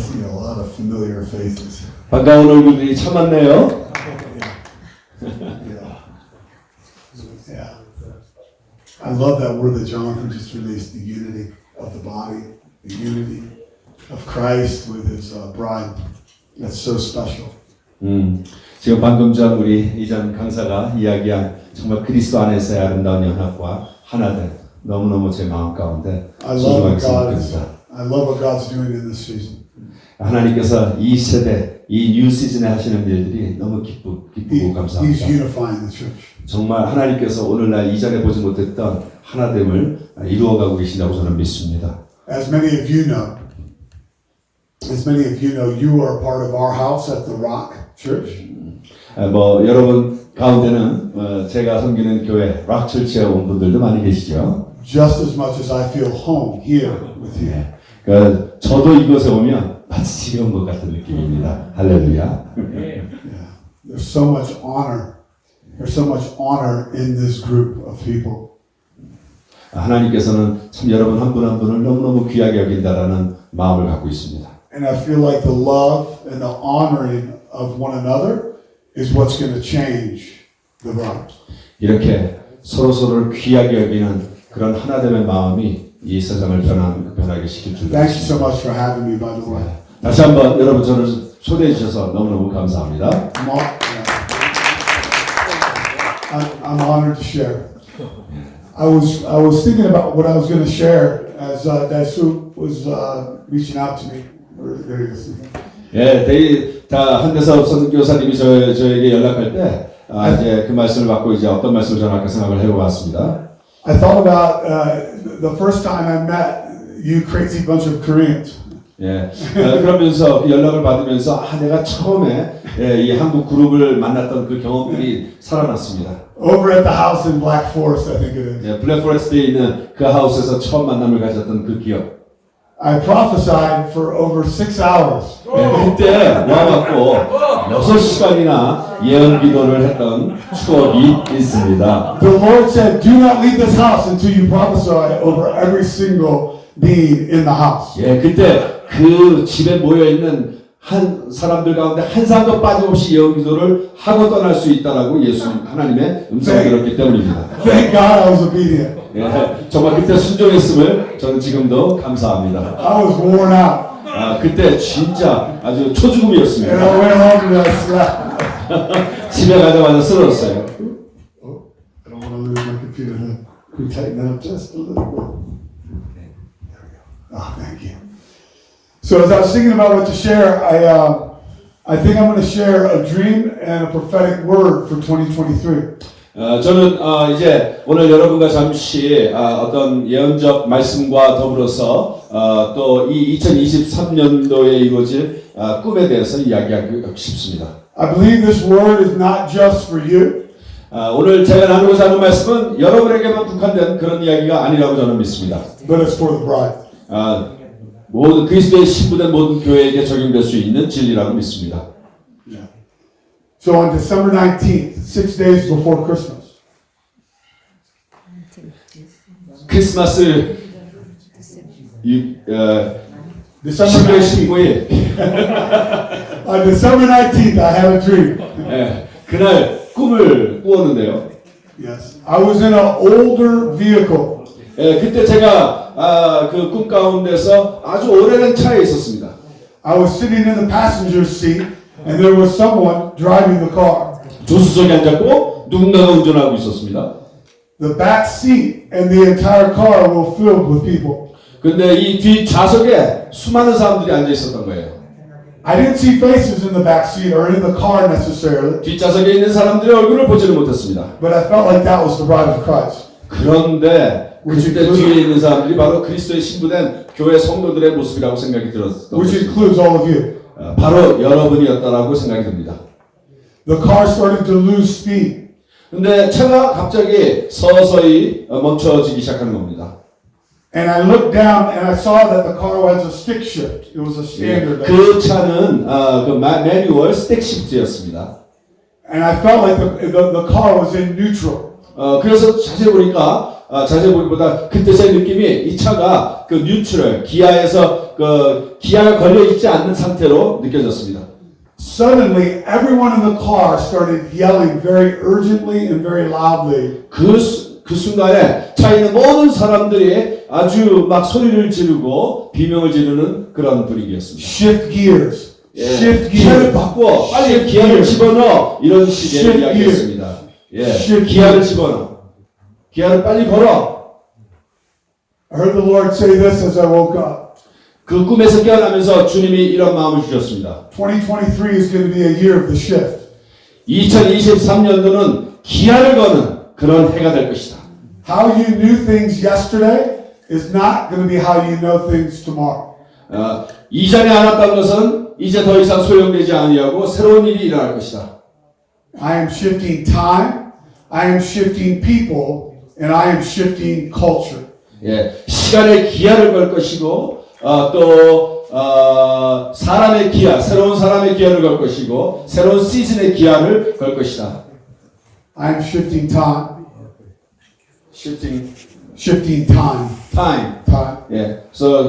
see a lot of familiar faces. 반가운 얼굴들이 참 많네요. Yeah. I love that word that Jonathan just released, the unity of the body, the unity of Christ with his bride. That's so special. 지금 방금 전 우리 이전 강사가 이야기한 정말 그리스도 안에서의 아름다운 연합과 하나됨 너무너무 제 마음 가운데 소중하게 생각합니다. I love what God's doing in this season. 하나님께서 이 세대, 이 뉴 시즌에 하시는 일들이 너무 기쁘고 He's 감사합니다. unifying the church. 정말 하나님께서 오늘날 이전에 보지 못했던 하나됨을 이루어가고 계신다고 저는 믿습니다. As many of you know, you are a part of our house at the Rock Church. 여러분 가운데는 제가 섬기는 교회 락처치에 온 분들도 많이 계시죠. Just as much as I feel home here with you. 그러니까 저도 이곳에 오면 마치 집에 온 것 같은 느낌입니다. 할렐루야. Yeah. There's so much honor. There's so much honor in this group of people. 하나님께서는 참 여러분 한 분 한 분을 너무너무 귀하게 여긴다라는 마음을 갖고 있습니다. And I feel like the love and the honoring of one another is what's going to change the bride. 이렇게 서로서로를 귀하게 여기는 그런 하나됨의 마음이 이 세상을 변하게 시킬 줄 Thank you so 믿습니다. much for having me, by the way. 다시 한번 여러분 저를 초대해 주셔서 너무너무 감사합니다. I'm honored to share. I was thinking about what I was going to share as Dasu was reaching out to me. There he is. 예, 한대섭 선교사님이 저에게 연락할 때 이제 그 말씀을 받고 이제 어떤 말씀을 전할까 생각을 해보았습니다. I thought about the first time I met you crazy bunch of Koreans. 예, 그러면서 그 연락을 받으면서 내가 처음에 이 한국 그룹을 만났던 그 경험들이 살아났습니다. Over at the house in Black Forest, I think it is. 예, 블랙포레스트에 있는 그 하우스에서 처음 만남을 가졌던 그 기억. I prophesied for over 6 hours. 예, 그때 와갖고 6시간이나 예언 기도를 했던 추억이 있습니다. The Lord said, "Do not leave this house until you prophesy over every single need in the house." 예, 그때 그 집에 모여 있는 한 사람들 가운데 한 사람도 빠짐없이 예언 기도를 하고 떠날 수 있다라고 예수 하나님의 음성을 들었기 때문입니다. Thank God I was obedient. 예, 정말 그때 순종했음을 저는 지금도 감사합니다. I was worn out. 그때 진짜 아주 And 초죽음이었습니다. I went home and I slept. 집에 가자마자 쓰러졌어요. I don't want to lose my computer. Can we tighten that up just a little bit? There we go. Oh, thank you. So as I was thinking about what to share, I think I'm going to share a dream and a prophetic word for 2023. 저는 이제 오늘 여러분과 잠시 어떤 예언적 말씀과 더불어서 또 이 2023년도에 이루어질 꿈에 대해서 이야기하고 싶습니다. I believe this word is not just for you. 오늘 제가 나누고자 하는 말씀은 여러분에게만 국한된 그런 이야기가 아니라고 저는 믿습니다. But it's for the bride. 모든 그리스도의 신부된 모든 교회에게 적용될 수 있는 진리라고 믿습니다. Yeah. So on December 19th, 6 days before Christmas, 크리스마스 December 10월 19th. 15일 On December 19th, I had a dream. 그날 꿈을 꾸었는데요. Yes. I was in an older vehicle. 그때 제가 그 꿈 가운데서 아주 오래된 차에 있었습니다. I was sitting in the passenger seat, and there was someone driving the car. 조수석에 앉았고 누군가가 운전하고 있었습니다. The back seat and the entire car were filled with people. 근데 이 뒷 좌석에 수많은 사람들이 앉아 있었던 거예요. I didn't see faces in the back seat or in the car necessarily, 뒷좌석에 있는 사람들의 얼굴을 보지는 못했습니다. but I felt like that was the bride of Christ. 그런데 그때 뒤에 있는 사람들이 바로 그리스도의 신부된 교회 성도들의 모습이라고 생각이 들었던 Which 것입니다. includes all of you. 바로 여러분이었다라고 생각이 듭니다. The car started to lose speed. 근데 차가 갑자기 서서히 멈춰지기 시작하는 겁니다. And I looked down and I saw that the car has a stick shift. It was a standard. 그 차는 그 매뉴얼 스택 시프트였습니다. And I felt like the car was in neutral. 그래서 자세히 보니까 자세히 보기보다 그 뜻의 느낌이 이 차가 그 뉴트럴 기아에서 그 기아가 걸려 있지 않는 상태로 느껴졌습니다. Suddenly, everyone in the car started yelling very urgently and very loudly. 그 순간에 차에 있는 모든 사람들이 아주 막 소리를 지르고 비명을 지르는 그런 분위기였습니다. Shift gears. 예, Shift 기아를 gears. 바꿔 빨리 Shift 기아를 gears. 집어넣어 이런 식의 Shift 이야기였습니다. 예, Shift 기아를 gears. 집어넣어 기아를 빨리 걸어. I heard the Lord say this as I woke up. 그 꿈에서 깨어나면서 주님이 이런 마음을 주셨습니다. 2023 is going to be a year of the shift. 2023년도는 기아를 거는 그런 해가 될 것이다. How you knew things yesterday is not going to be how you know things tomorrow. 이전에 알았던 것은 이제 더 이상 소용되지 아니하고 새로운 일이 일어날 것이다. I am shifting time, I am shifting people, and I am shifting culture. 예, 시간의 기아를 걸 것이고 또 사람의 기아, 새로운 사람의 기아를 걸 것이고 새로운 시즌의 기아를 걸 것이다. I am shifting time, Shifting time. time. 예,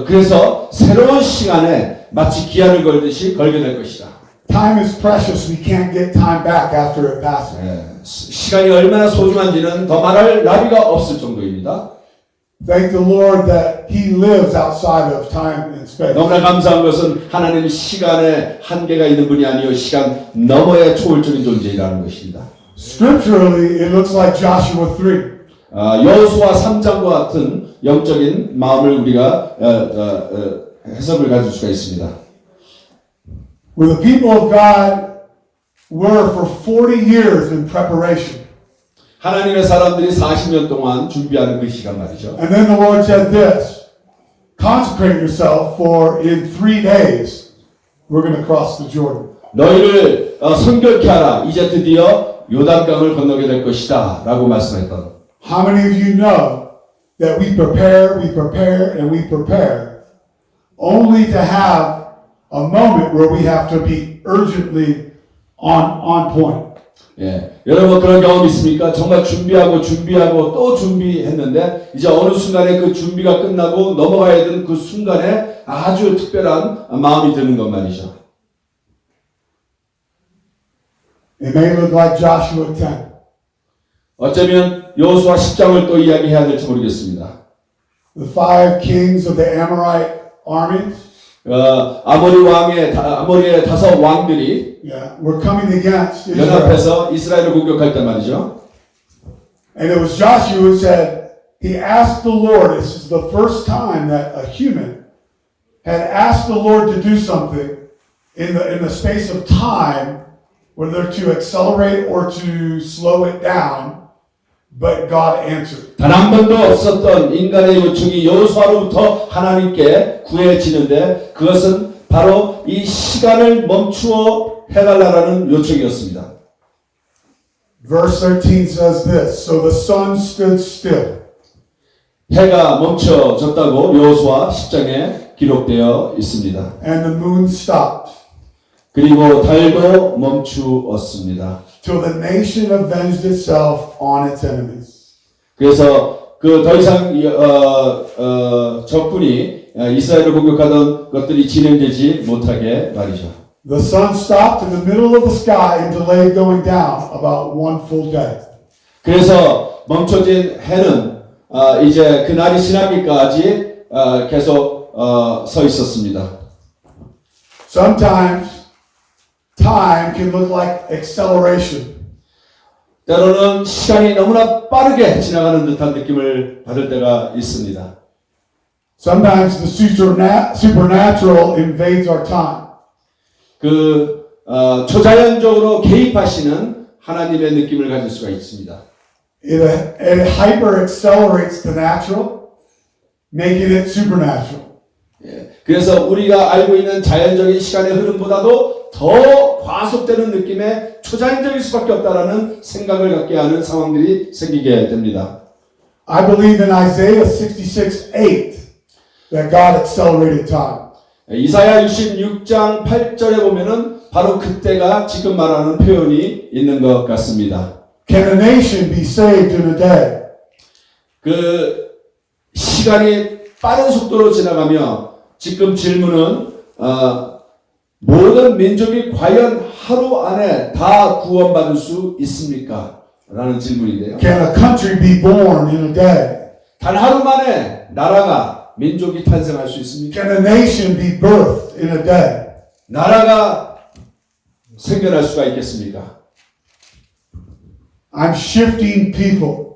그래서 새로운 시간에 마치 기아를 걸듯이 걸게 될 것이다. Time is precious. We can't get time back after it passes. 예, 시간이 얼마나 소중한지는 더 말할 나위가 없을 정도입니다. Thank the Lord that He lives outside of time and space. 너무나 감사한 것은 하나님은 시간에 한계가 있는 분이 아니요 시간 너머의 초월적인 존재이라는 것입니다. Scripturally, it looks like Joshua 3. 여호수아 3장과 같은 영적인 마음을 우리가 해석을 가질 수가 있습니다. Where the people of God were for 40 years in preparation. 하나님의 사람들이 40년 동안 준비하는 그 시간 말이죠. And then the Lord said this, consecrate yourself for in 3 days we're going to cross the Jordan. 너희를 성결케 하라. 이제 드디어 요단강을 건너게 될 것이다. 라고 말씀했던. How many of you know that we prepare, and we prepare only to have a moment where we have to be urgently on point? 예, 여러분 그런 경험 있습니까? 정말 준비하고 또 준비했는데 이제 어느 순간에 그 준비가 끝나고 넘어가야 되는 그 순간에 아주 특별한 마음이 드는 것 말이죠. It may look like Joshua 10. 어쩌면 여호수아 10장을 또 이야기해야 될지 모르겠습니다. The 5 kings of the Amorite armies. 아모리의 5 왕들이 were coming against Israel. 연합해서 이스라엘을 공격할 때 말이죠. And it was Joshua who said, he asked the Lord, this is the first time that a human had asked the Lord to do something in the space of time, whether to accelerate or to slow it down, but God answered. 단 한 번도 없었던 인간의 요청이 여호수아로부터 하나님께 구해지는데 그것은 바로 이 시간을 멈추어 해달라는 요청이었습니다. Verse 13 says this, so the sun stood still. 해가 멈춰졌다고 여호수아 10장에 기록되어 있습니다. And the moon stopped. 그리고 달도 멈추었습니다. Till the nation avenged itself on its enemies. 그래서 그 더 이상 적군이 이스라엘을 공격하던 것들이 진행되지 못하게 말이죠. The sun stopped in the middle of the sky and delayed going down about 1 full day. 그래서 멈춰진 해는 이제 그날이 지나기까지 계속 서 있었습니다. Sometimes time can look like acceleration. 때로는 시간이 너무나 빠르게 지나가는 듯한 느낌을 받을 때가 있습니다. Sometimes the supernatural invades our time. 초자연적으로 개입하시는 하나님의 느낌을 가질 수가 있습니다. It hyper accelerates the natural, making it supernatural. 예, 그래서 우리가 알고 있는 자연적인 시간의 흐름보다도 더 과속되는 느낌의 초자연적일 수밖에 없다라는 생각을 갖게 하는 상황들이 생기게 됩니다. I believe in Isaiah 66:8 that God accelerated time. 이사야 66장 8절에 보면은 바로 그때가 지금 말하는 표현이 있는 것 같습니다. Can a nation be saved in a day? 그 시간이 빠른 속도로 지나가며 지금 질문은 모든 민족이 과연 하루 안에 다 구원받을 수 있습니까? 라는 질문인데요. Can a country be born in a day? 단 하루 만에 나라가 민족이 탄생할 수 있습니까? Can a nation be birthed in a day? 나라가 생겨날 수가 있겠습니까? I'm shifting people.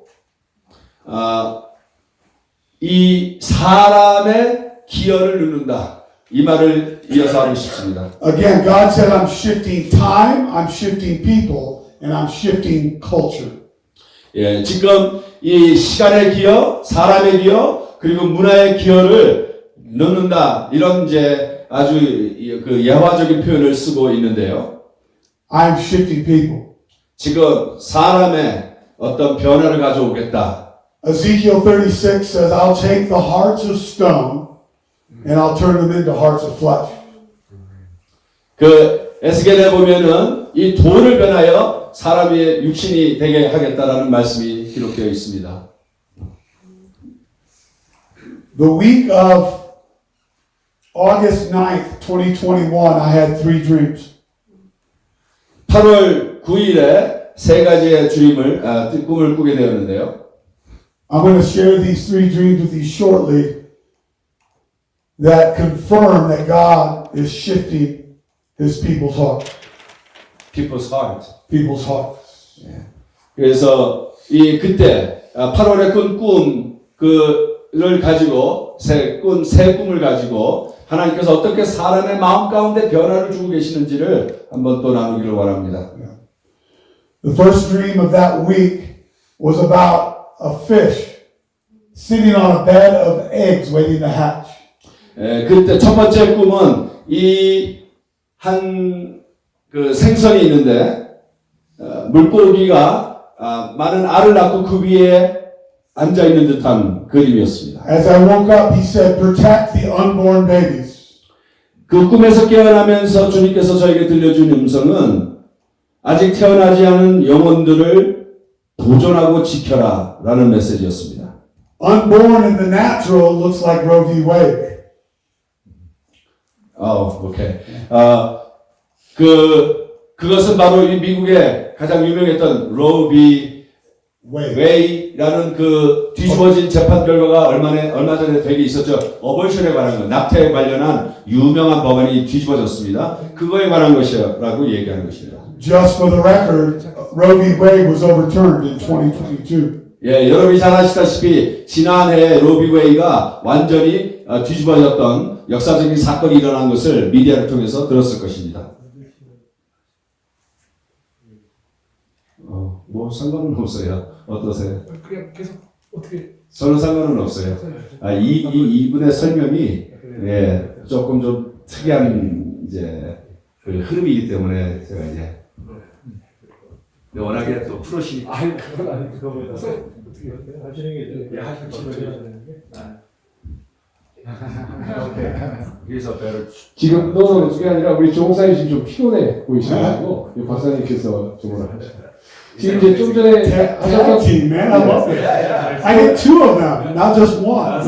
이 사람의 기여를 누른다. 이 말을 이어서 하고 싶습니다. Again, God said I'm shifting time, I'm shifting people, and I'm shifting culture. 예, 지금 이 시간의 기여, 사람의 기여, 그리고 문화의 기여를 넣는다. 이런 이제 아주 그 예화적인 표현을 쓰고 있는데요. I'm shifting people. 지금 사람의 어떤 변화를 가져오겠다. Ezekiel 36 says, I'll take the hearts of stone and I'll turn them into hearts of flesh. 그 에스겔에 보면은 이 돌을 변하여 사람의 육신이 되게 하겠다라는 말씀이 기록되어 있습니다. The week of August 9th, 2021, I had 3 dreams. 8월 9일에 세 가지의 꿈을 꾸게 되었는데요. I'm going to share these 3 dreams with you shortly that confirm that God is shifting His people's heart. People's heart. People's hearts. 그래서 그때 8월에 꾼 꿈을 가지고 새 꿈을 가지고 하나님께서 어떻게 사람의 마음 가운데 변화를 주고 계시는지를 한번 또 나누기를 원합니다. The first dream of that week was about a fish sitting on a bed of eggs waiting to hatch. 그때 첫 번째 꿈은 그 생선이 있는데 물고기가 많은 알을 낳고 그 위에 앉아 있는 듯한 그림이었습니다. As I woke up, he said, protect the unborn babies. 그 꿈에서 깨어나면서 주님께서 저에게 들려준 음성은 아직 태어나지 않은 영혼들을 보존하고 지켜라 라는 메시지였습니다. Unborn in the natural looks like Roe v. Wade. 오케이. 그것은 바로 이 미국의 가장 유명했던 로우 비 웨이라는 그 뒤집어진 재판 결과가 얼마 전에 되게 있었죠. 어버션에 관한 것, 낙태에 관련한 유명한 법안이 뒤집어졌습니다. 그거에 관한 것이라고 얘기하는 것입니다. Just for the record, Roe v. Wade was overturned in 2022. 예, 여러분이 잘 아시다시피 지난해 로우 비 웨이가 완전히 뒤집어졌던 역사적인 사건이 일어난 것을 미디어를 통해서 들었을 것입니다. 뭐 상관은 없어요. 어떠세요? 그냥 계속 어떻게 저는 상관은 없어요. 이분의 설명이 조금 좀 특이한 이제 그 흐름이기 때문에 제가 이제 워낙에 또 프로시니까. 아니 그건 아니 그거보다 어떻게 하시는 게 하시는 그래서 배를 지금 너는 그게 아니라 우리 조 목사님 지금 좀 피곤해 보이셔가지고 이 박사님께서 좀 뭐라 하시죠. 지금 이제 좀 전에 Tag team, man. I love it. I get 2 of them, not just 1.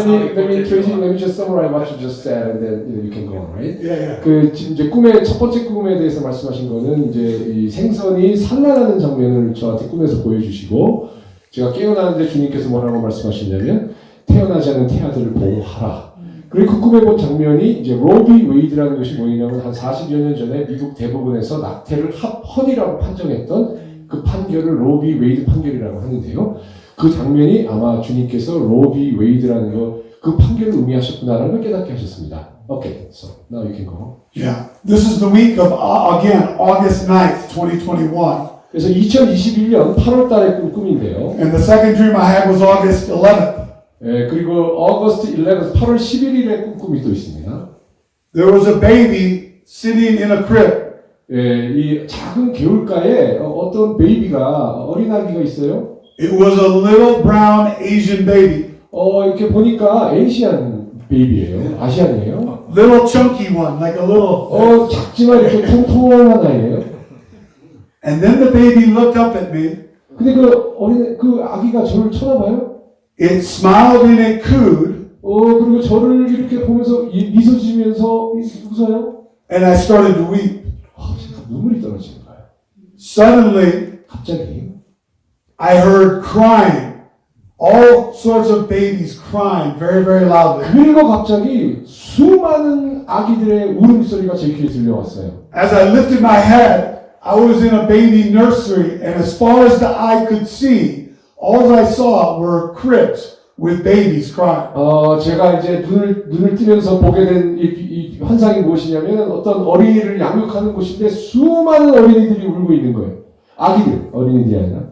let me just summarize what you just said, and then you can go on, right? Yeah. 그 지금 이제 첫 번째 꿈에 대해서 말씀하신 거는 이제 이 생선이 산란하는 장면을 저한테 꿈에서 보여주시고 제가 깨어나는데 주님께서 뭐라고 말씀하시냐면 태어나지 않은 태아들을 보호하라. 그리고 그 꿈에 본 장면이 이제 로우 비 웨이드라는 것이 뭐냐면 한 40여 년 전에 미국 대법원에서 낙태를 합헌이라고 판정했던 그 판결을 로우 비 웨이드 판결이라고 하는데요. 그 장면이 아마 주님께서 로우 비 웨이드라는 그 판결을 의미하셨구나라는 걸 깨닫게 하셨습니다. Okay, so now you can go. Yeah. This is the week of, again, August 9th, 2021. 그래서 2021년 8월 달에 꾼 꿈인데요. And the second dream I had was August 11th. 그리고 August 11th, 8월 11일에 꾼 꿈이 또 있습니다. There was a baby sitting in a crib. 이 작은 개울가에 어떤 베이비가 어린아기가 있어요. It was a little brown Asian baby. 이렇게 보니까 에이시안 베이비예요. 아시안이에요. Little chunky one, like a little. 작지만 이렇게 통통한 아이예요. And then the baby looked up at me. 근데 그 아기가 저를 쳐다봐요. It smiled and it cooed, 그리고 저를 이렇게 보면서 미소 지으면서 웃어요. and I started to weep. 제가 눈물이 떨어지는 거예요. Suddenly, 갑자기 I heard crying. All sorts of babies crying very, very loudly. 그리고 갑자기 수많은 아기들의 울음소리가 제 귀에 들려왔어요. As I lifted my head, I was in a baby nursery, and as far as the eye could see, all I saw were cribs with babies crying. 제가 이제 눈을 뜨면서 보게 된 이 환상이 무엇이냐면 어떤 어린이를 양육하는 곳인데 수많은 어린이들이 울고 있는 거예요. 아기들, 어린이들이 아니라.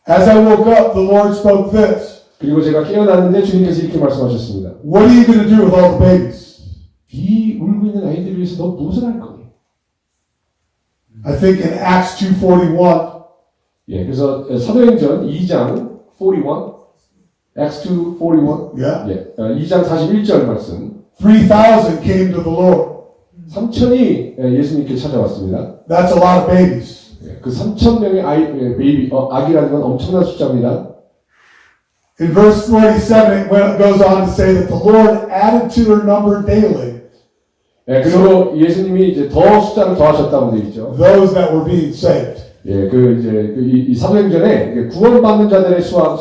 As I woke up, the Lord spoke this. 그리고 제가 깨어났는데 주님께서 이렇게 말씀하셨습니다. What are you going to do with all the babies? 이 울고 있는 아이들을 위해서 너 무엇을 할 거니? I think in Acts 2:41, 예, 그래서 사도행전 2장 41, Acts 2:41, yeah, 예, 2장 41절 말씀. 3,000 came to the Lord. 3천이 예수님께 찾아왔습니다. That's a lot of babies. 예, 그 3천 명의 아기라는 건 엄청난 숫자입니다. In verse 47, it goes on to say that the Lord added to their number daily 예, 그리고 예수님이 이제 더 숫자를 더하셨다고 되어 있죠. those that were being saved. 예, 이 사도행전에 구원받는 자들의 수가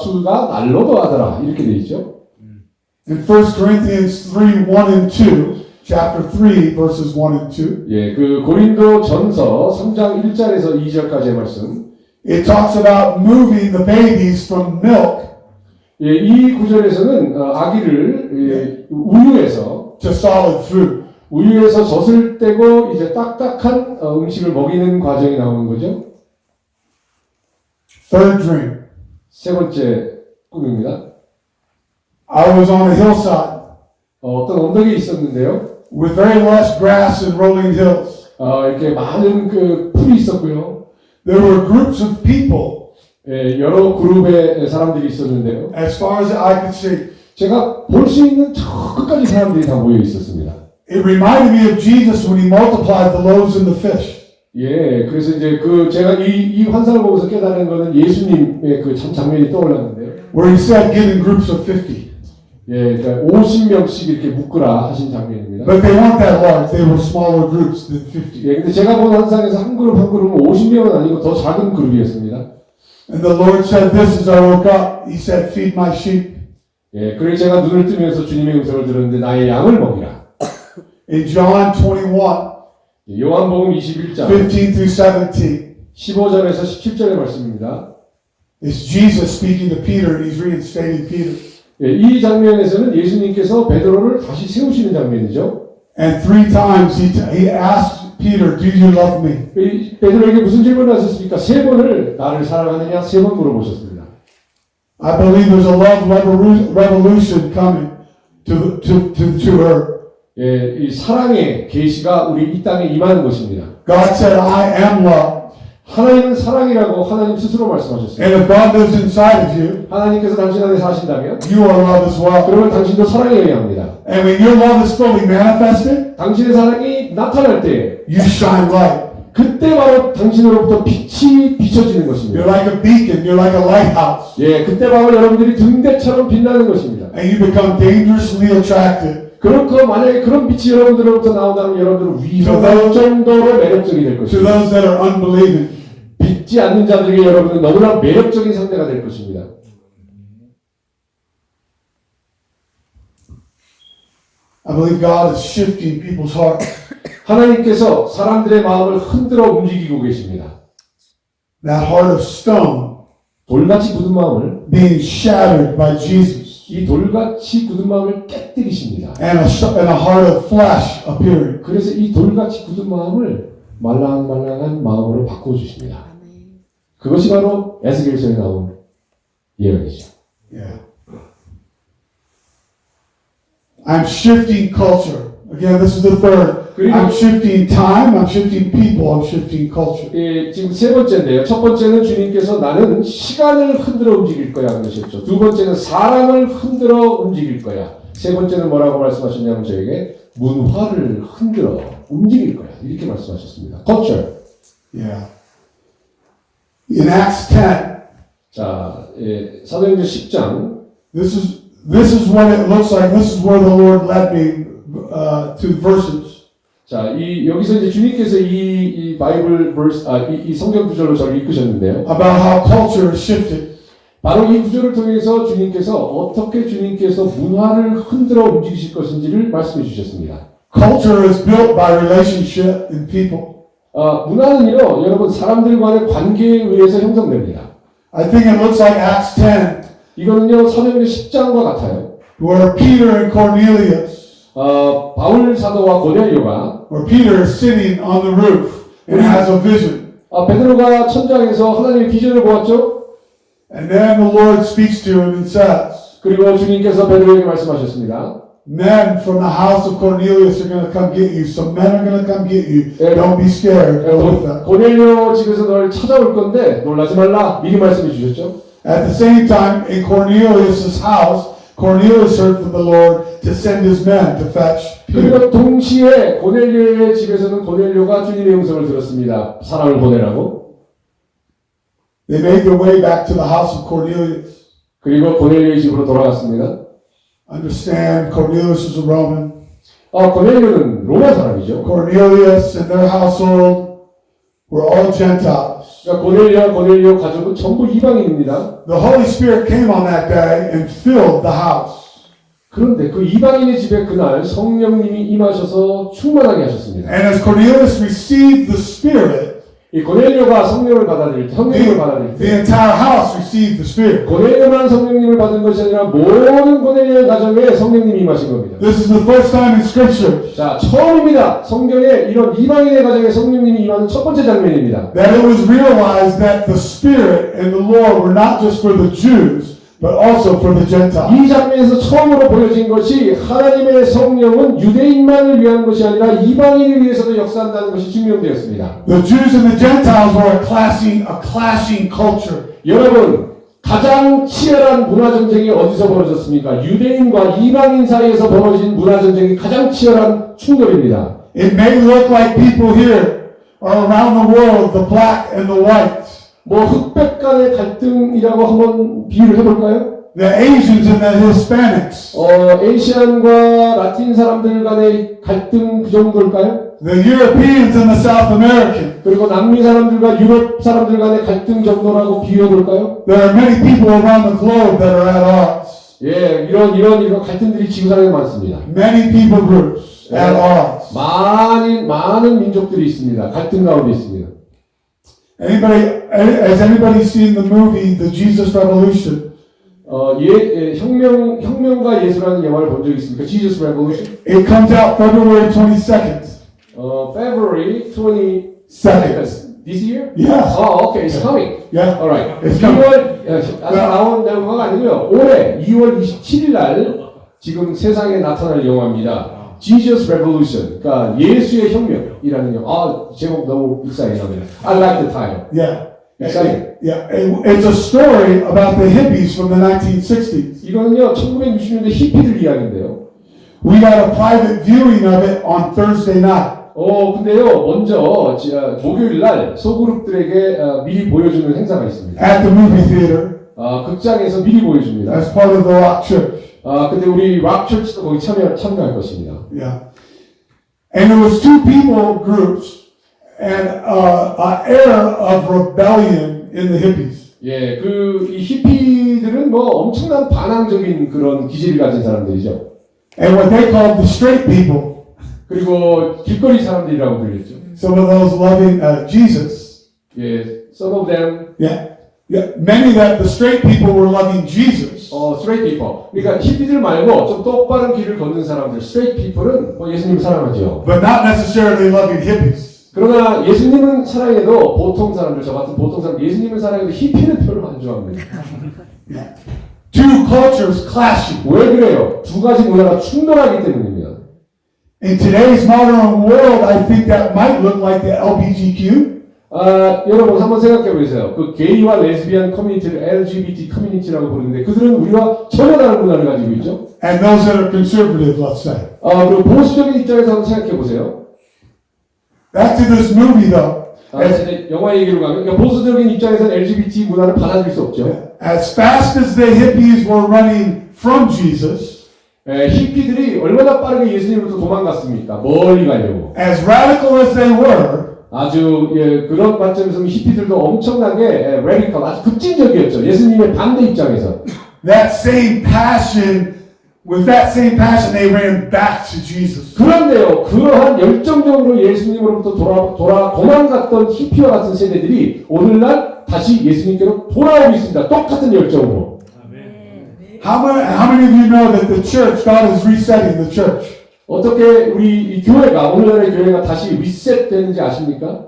날로 더하더라 이렇게 되어 있죠. In 1 Corinthians 3:1 and 2, chapter 3, verses 1 and 2, 예, 그 고린도 전서 3장 1절에서 2절까지의 말씀. it talks about moving the babies from milk 예, 이 구절에서는 아기를 우유에서 to solid food. 젖을 떼고 이제 딱딱한 음식을 먹이는 과정이 나오는 거죠. Third dream. 세 번째 꿈입니다. I was on a hillside 어떤 언덕에 있었는데요. with very lush grass and rolling hills. 이렇게 많은 그 풀이 있었고요. There were groups of people 예, 여러 그룹의 사람들이 있었는데요. as far as the eye could see. 제가 볼 수 있는 저 끝까지 사람들이 다 모여 있었습니다. It reminded me of Jesus when he multiplied the loaves and the fish. 예, 그래서 이제 제가 이 환상을 보면서 깨달은 거는 예수님의 그 참 장면이 떠올랐는데요. Where he said, get in groups of 50. 예, 그러니까 50명씩 이렇게 묶으라 하신 장면입니다. But they weren't that large. They were smaller groups than 50. 예, 근데 제가 본 환상에서 한 그룹은 50명은 아니고 더 작은 그룹이었습니다. And the Lord said this as I woke up. He said, feed my sheep. 예, 그래서 제가 눈을 뜨면서 주님의 음성을 들었는데 나의 양을 먹이라. In John 21, 예, 요한복음 21장 15 through 17, 15절에서 17절의 말씀입니다. it's Jesus speaking to Peter and he's reinstating Peter. 예, 이 장면에서는 예수님께서 베드로를 다시 세우시는 장면이죠. And 3 times he asked Peter, do you love me? 베드로에게 무슨 질문을 하셨습니까? 3번을 나를 사랑하느냐 3번 물어보셨습니다. I believe there's a love revolution coming to earth. 예, 이 사랑의 계시가 우리 이 땅에 임하는 것입니다. God said, I am love. 하나님은 사랑이라고 하나님 스스로 말씀하셨습니다. And if God lives inside of you, 하나님께서 당신 안에 사신다면 you are love as well. 그러면 당신도 사랑이어야 합니다. And when your love is fully manifested, 당신의 사랑이 나타날 때 you shine light. 그때 바로 당신으로부터 빛이 비춰지는 You're 것입니다. like a beacon. You're like a lighthouse. 예, 그때 바로 여러분들이 등대처럼 빛나는 것입니다. And you become dangerously attractive 그렇고 만약에 그런 빛이 여러분들로부터 나온다면 여러분들은 위험할 정도로 매력적이 될 to 것입니다. those that are unbelieving. 믿지 않는 자들에게 여러분은 너무나 매력적인 상대가 될 것입니다. I believe God is shifting people's hearts. 하나님께서 사람들의 마음을 흔들어 움직이고 계십니다. That heart of stone 돌같이 굳은 마음을 being shattered by Jesus. 이 돌같이 굳은 마음을 깨뜨리십니다. And a heart of flesh appearing. 그래서 이 돌같이 굳은 마음을 말랑말랑한 마음으로 바꿔주십니다. 그것이 바로 에스겔서에 나온 예언이죠. Yeah. I'm shifting culture. Again, this is the third. I'm shifting time, I'm shifting people, I'm shifting culture. 예, 지금 세 번째인데요. 첫 번째는 주님께서 나는 시간을 흔들어 움직일 거야 그러셨죠. 두 번째는 사람을 흔들어 움직일 거야. 세 번째는 뭐라고 말씀하셨냐면 저에게 문화를 흔들어 움직일 거야. 이렇게 말씀하셨습니다. Culture. Yeah. In Acts 10, 자, 사도행전 10장. This is what it looks like. This is where the Lord led me to verses. 자, 여기서 이제 주님께서 이 바이블 verse, 이 성경 구절로 저를 이끄셨는데요. About how culture is shifted. 바로 이 구절을 통해서 주님께서 어떻게 주님께서 문화를 흔들어 움직이실 것인지를 말씀해 주셨습니다. Culture is built by relationship in people. 문화는요, 여러분 사람들 간의 관계에 의해서 형성됩니다. I think it looks like Acts 10, 이거는요 사도행전 10장과 같아요. where Peter and Cornelius, 바울 사도와 고넬료가 where Peter is sitting on the roof and has a vision. 베드로가 천장에서 하나님의 비전을 보았죠. And then the Lord speaks to him and says, 그리고 주님께서 베드로에게 말씀하셨습니다. men from the house of Cornelius are going to come get you. Some men are going to come get you. Don't be scared. Go with them. 고넬료 집에서 널 찾아올 건데 놀라지 말라. 미리 말씀해 주셨죠. At the same time, in Cornelius' house, Cornelius heard from the Lord to send his men to fetch Peter. 그리고 동시에 고넬료의 집에서는 고넬료가 주님의 음성을 들었습니다. 사람을 보내라고. They made their way back to the house of Cornelius. 그리고 고넬료의 집으로 돌아갔습니다. Understand, Cornelius is a Roman. 고넬료는 로마 사람이죠. Cornelius and their household were all Gentiles. 그러니까 고넬료 가족은 전부 이방인입니다. The Holy Spirit came on that day and filled the house. 그런데 그 이방인의 집에 그날 성령님이 임하셔서 충만하게 하셨습니다. And as Cornelius received the Spirit, 이 고넬료가 성령을 받아들일 때, 성령을 받아들일 the 때, entire house received the Spirit. 고넬료만 성령님을 받은 것이 아니라 모든 고넬료의 가정에 성령님이 임하신 겁니다. This is the first time in Scripture 자, 처음입니다. 성경에 이런 이방인의 가정에 성령님이 임하는 첫 번째 장면입니다. that it was realized that the Spirit and the Lord were not just for the Jews, but also for the Gentiles. 이 장면에서 처음으로 보여진 것이 하나님의 성령은 유대인만을 위한 것이 아니라 이방인을 위해서도 역사한다는 것이 증명되었습니다. The Jews and the Gentiles were a clashing culture. 여러분, 가장 치열한 문화 전쟁이 어디서 벌어졌습니까? 유대인과 이방인 사이에서 벌어진 문화 전쟁이 가장 치열한 충돌입니다. It may look like people here or around the world, the black and the white, 흑백 간의 갈등이라고 한번 비유를 해볼까요? the Asians and the Hispanics, 에이시안과 라틴 사람들 간의 갈등 그 정도일까요? the Europeans and the South American. 그리고 남미 사람들과 유럽 사람들 간의 갈등 정도라고 비유해볼까요? There are many people around the globe that are at odds. 이런 갈등들이 지구상에 많습니다. Many people groups at odds. 많은 민족들이 있습니다. 갈등 가운데 있습니다. Has anybody seen the movie The Jesus Revolution? 혁명과 예수라는 영화를 본 적이 있습니까? Jesus Revolution. It comes out February 22nd. February 22nd. Second. This year? Yes. Okay, it's coming. Yeah. Alright. It's coming. 2월 아직 나온 영화가 아니고요. 올해 2월 27일 날 지금 세상에 나타날 영화입니다. Jesus Revolution. 그러니까 예수의 혁명이라는 영화. 제목 너무 익사이합니다. I like the title. Yeah. Exciting. Yeah. It's a story about the hippies from the 1960s. 이거는요 1960년대 히피들 이야기인데요. We got a private viewing of it on Thursday night. 근데요 먼저 목요일 날 소그룹들에게 미리 보여주는 행사가 있습니다. At the movie theater 극장에서 미리 보여줍니다. as part of the Rock Church. 근데 우리 락 처치도 거기 참가할 것입니다. Yeah. And there was two people groups and an air of rebellion in the hippies. 이 히피들은 엄청난 반항적인 그런 기질을 가진 사람들이죠. And what they called the straight people. 그리고 길거리 사람들이라고 불렸죠. Some of those loving Jesus. Some of them. Many that the straight people were loving Jesus. Straight people. 그러니까 히피들 말고 좀 똑바른 길을 걷는 사람들, straight people은 예수님을 사랑하죠. But not necessarily loving hippies. 그러나 예수님은 사랑해도 보통 사람들, 저 같은 보통 사람, 예수님을 사랑해도 히피는 별로 안 좋아합니다. Two cultures clashing. 왜 그래요? 두 가지 문화가 충돌하기 때문입니다. In today's modern world, I think that might look like the LGBTQ. 여러분 한번 생각해 보세요. 그 게이와 레즈비안 커뮤니티를 LGBT 커뮤니티라고 부르는데 그들은 우리와 전혀 다른 문화를 가지고 있죠. And those that are conservative, let's say. 그리고 보수적인 입장에서 한번 생각해 보세요. Back to this movie though. 이제 영화 얘기로 가면 그러니까 보수적인 입장에서는 LGBT 문화를 받아들일 수 없죠. As fast as the hippies were running from Jesus, 히피들이 얼마나 빠르게 예수님으로부터 도망갔습니까? 멀리 가려고. as radical as they were, 아주 그런 관점에서 히피들도 엄청나게 레디컬, 아주 급진적이었죠. 예수님의 반대 입장에서. that same passion, with that same passion, they ran back to Jesus. 그런데요, 그러한 열정적으로 예수님으로부터 도망갔던 히피와 같은 세대들이 오늘날 다시 예수님께로 돌아오고 있습니다. 똑같은 열정으로. How many of you know that the church, God is resetting the church? 어떻게 우리 이 교회가, 오늘날의 교회가 다시 리셋되는지 아십니까?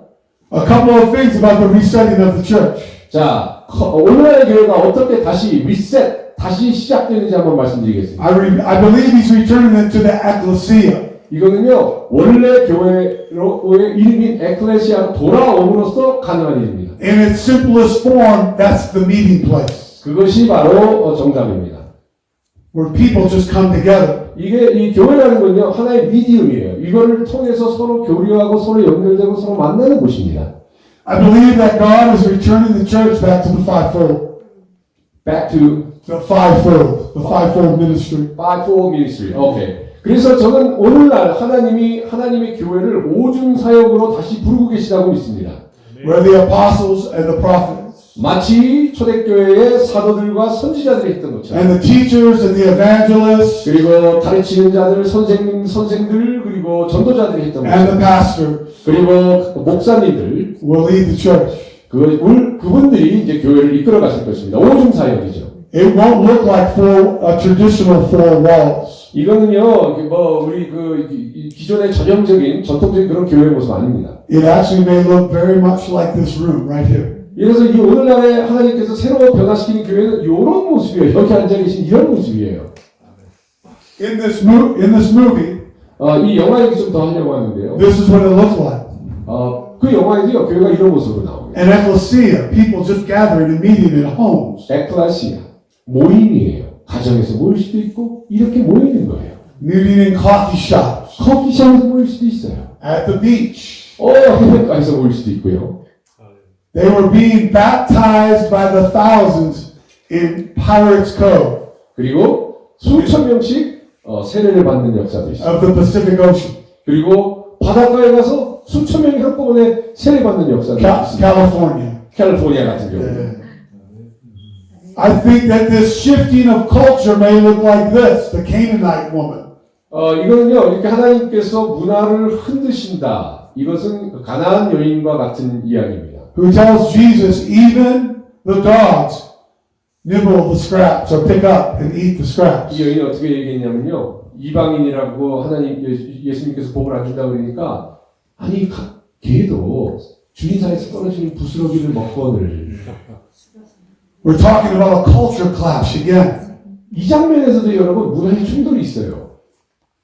A couple of things about the resetting of the church. 자, 오늘날의 교회가 어떻게 다시 리셋, 다시 시작되는지 한번 말씀드리겠습니다. I believe he's returning it to the ecclesia. 이거는요, 원래 교회의 이름인 에클레시아로 돌아옴으로써 가능한 일입니다. In its simplest form, that's the meeting place, 그것이 바로 정답입니다. where people just come together. 이게 이 교회라는 건요, 하나의 미디움이에요. 이거를 통해서 서로 교류하고 서로 연결되고 서로 만나는 곳입니다. I believe that God is returning the church back to the fivefold. Back to The fivefold ministry. fivefold ministry. 오케이. 그래서 저는 오늘날 하나님의 교회를 오중 사역으로 다시 부르고 계시다고 믿습니다. Where the apostles and the prophets, 마치 초대교회의 사도들과 선지자들이 했던 것처럼. and the teachers and the evangelists, 그리고 가르치는 자들, 선생들, 그리고 전도자들이 했던 and the 것처럼. pastor 그리고 목사님들, will lead the church. 그분들이 이제 교회를 이끌어 가실 것입니다. 오중 사역이죠. It won't look like traditional four walls. 이거는요, 우리 기존의 전형적인, 전통적인 그런 교회의 모습 아닙니다. It actually may look very much like this room right here. 그래서 이 오늘날에 하나님께서 새로 변화시키는 교회는 이런 모습이에요. 여기 앉아 계신 이런 모습이에요. In this movie, 이 영화 얘기 좀 더 하려고 하는데요. this is what it looks like. 그 영화에도요, 교회가 이런 모습으로 나옵니다. An ecclesia, people just gathering and meeting in homes, 에클레시아, 모임이에요. 가정에서 모일 수도 있고, 이렇게 모이는 거예요. meeting in coffee shops, 커피숍에서 모일 수도 있어요. at the beach. 해변가에서 모일 수도 있고요. They were being baptized by the thousands in Pirates Cove 그리고 수천 명씩 세례를 받는 역사도 있어요. of the Pacific Ocean, 그리고 바닷가에 가서 수천 명이 한꺼번에 세례받는 역사도 있습니다. California. 캘리포니아 같은 경우. I think that this shifting of culture may look like this, the Canaanite woman. 이거는요, 이렇게 하나님께서 문화를 흔드신다. 이것은 가나안 여인과 같은 이야기입니다. Who tells Jesus even the dogs nibble the scraps or pick up and eat the scraps. 이 여인이 어떻게 얘기했냐면요, 이방인이라고 예수님께서 복을 안 준다 그러니까, 아니, 개도 주인 사이에서 떨어지는 부스러기를 먹거늘. We're talking about a culture clash again 이 장면에서도 여러분 문화의 충돌이 있어요.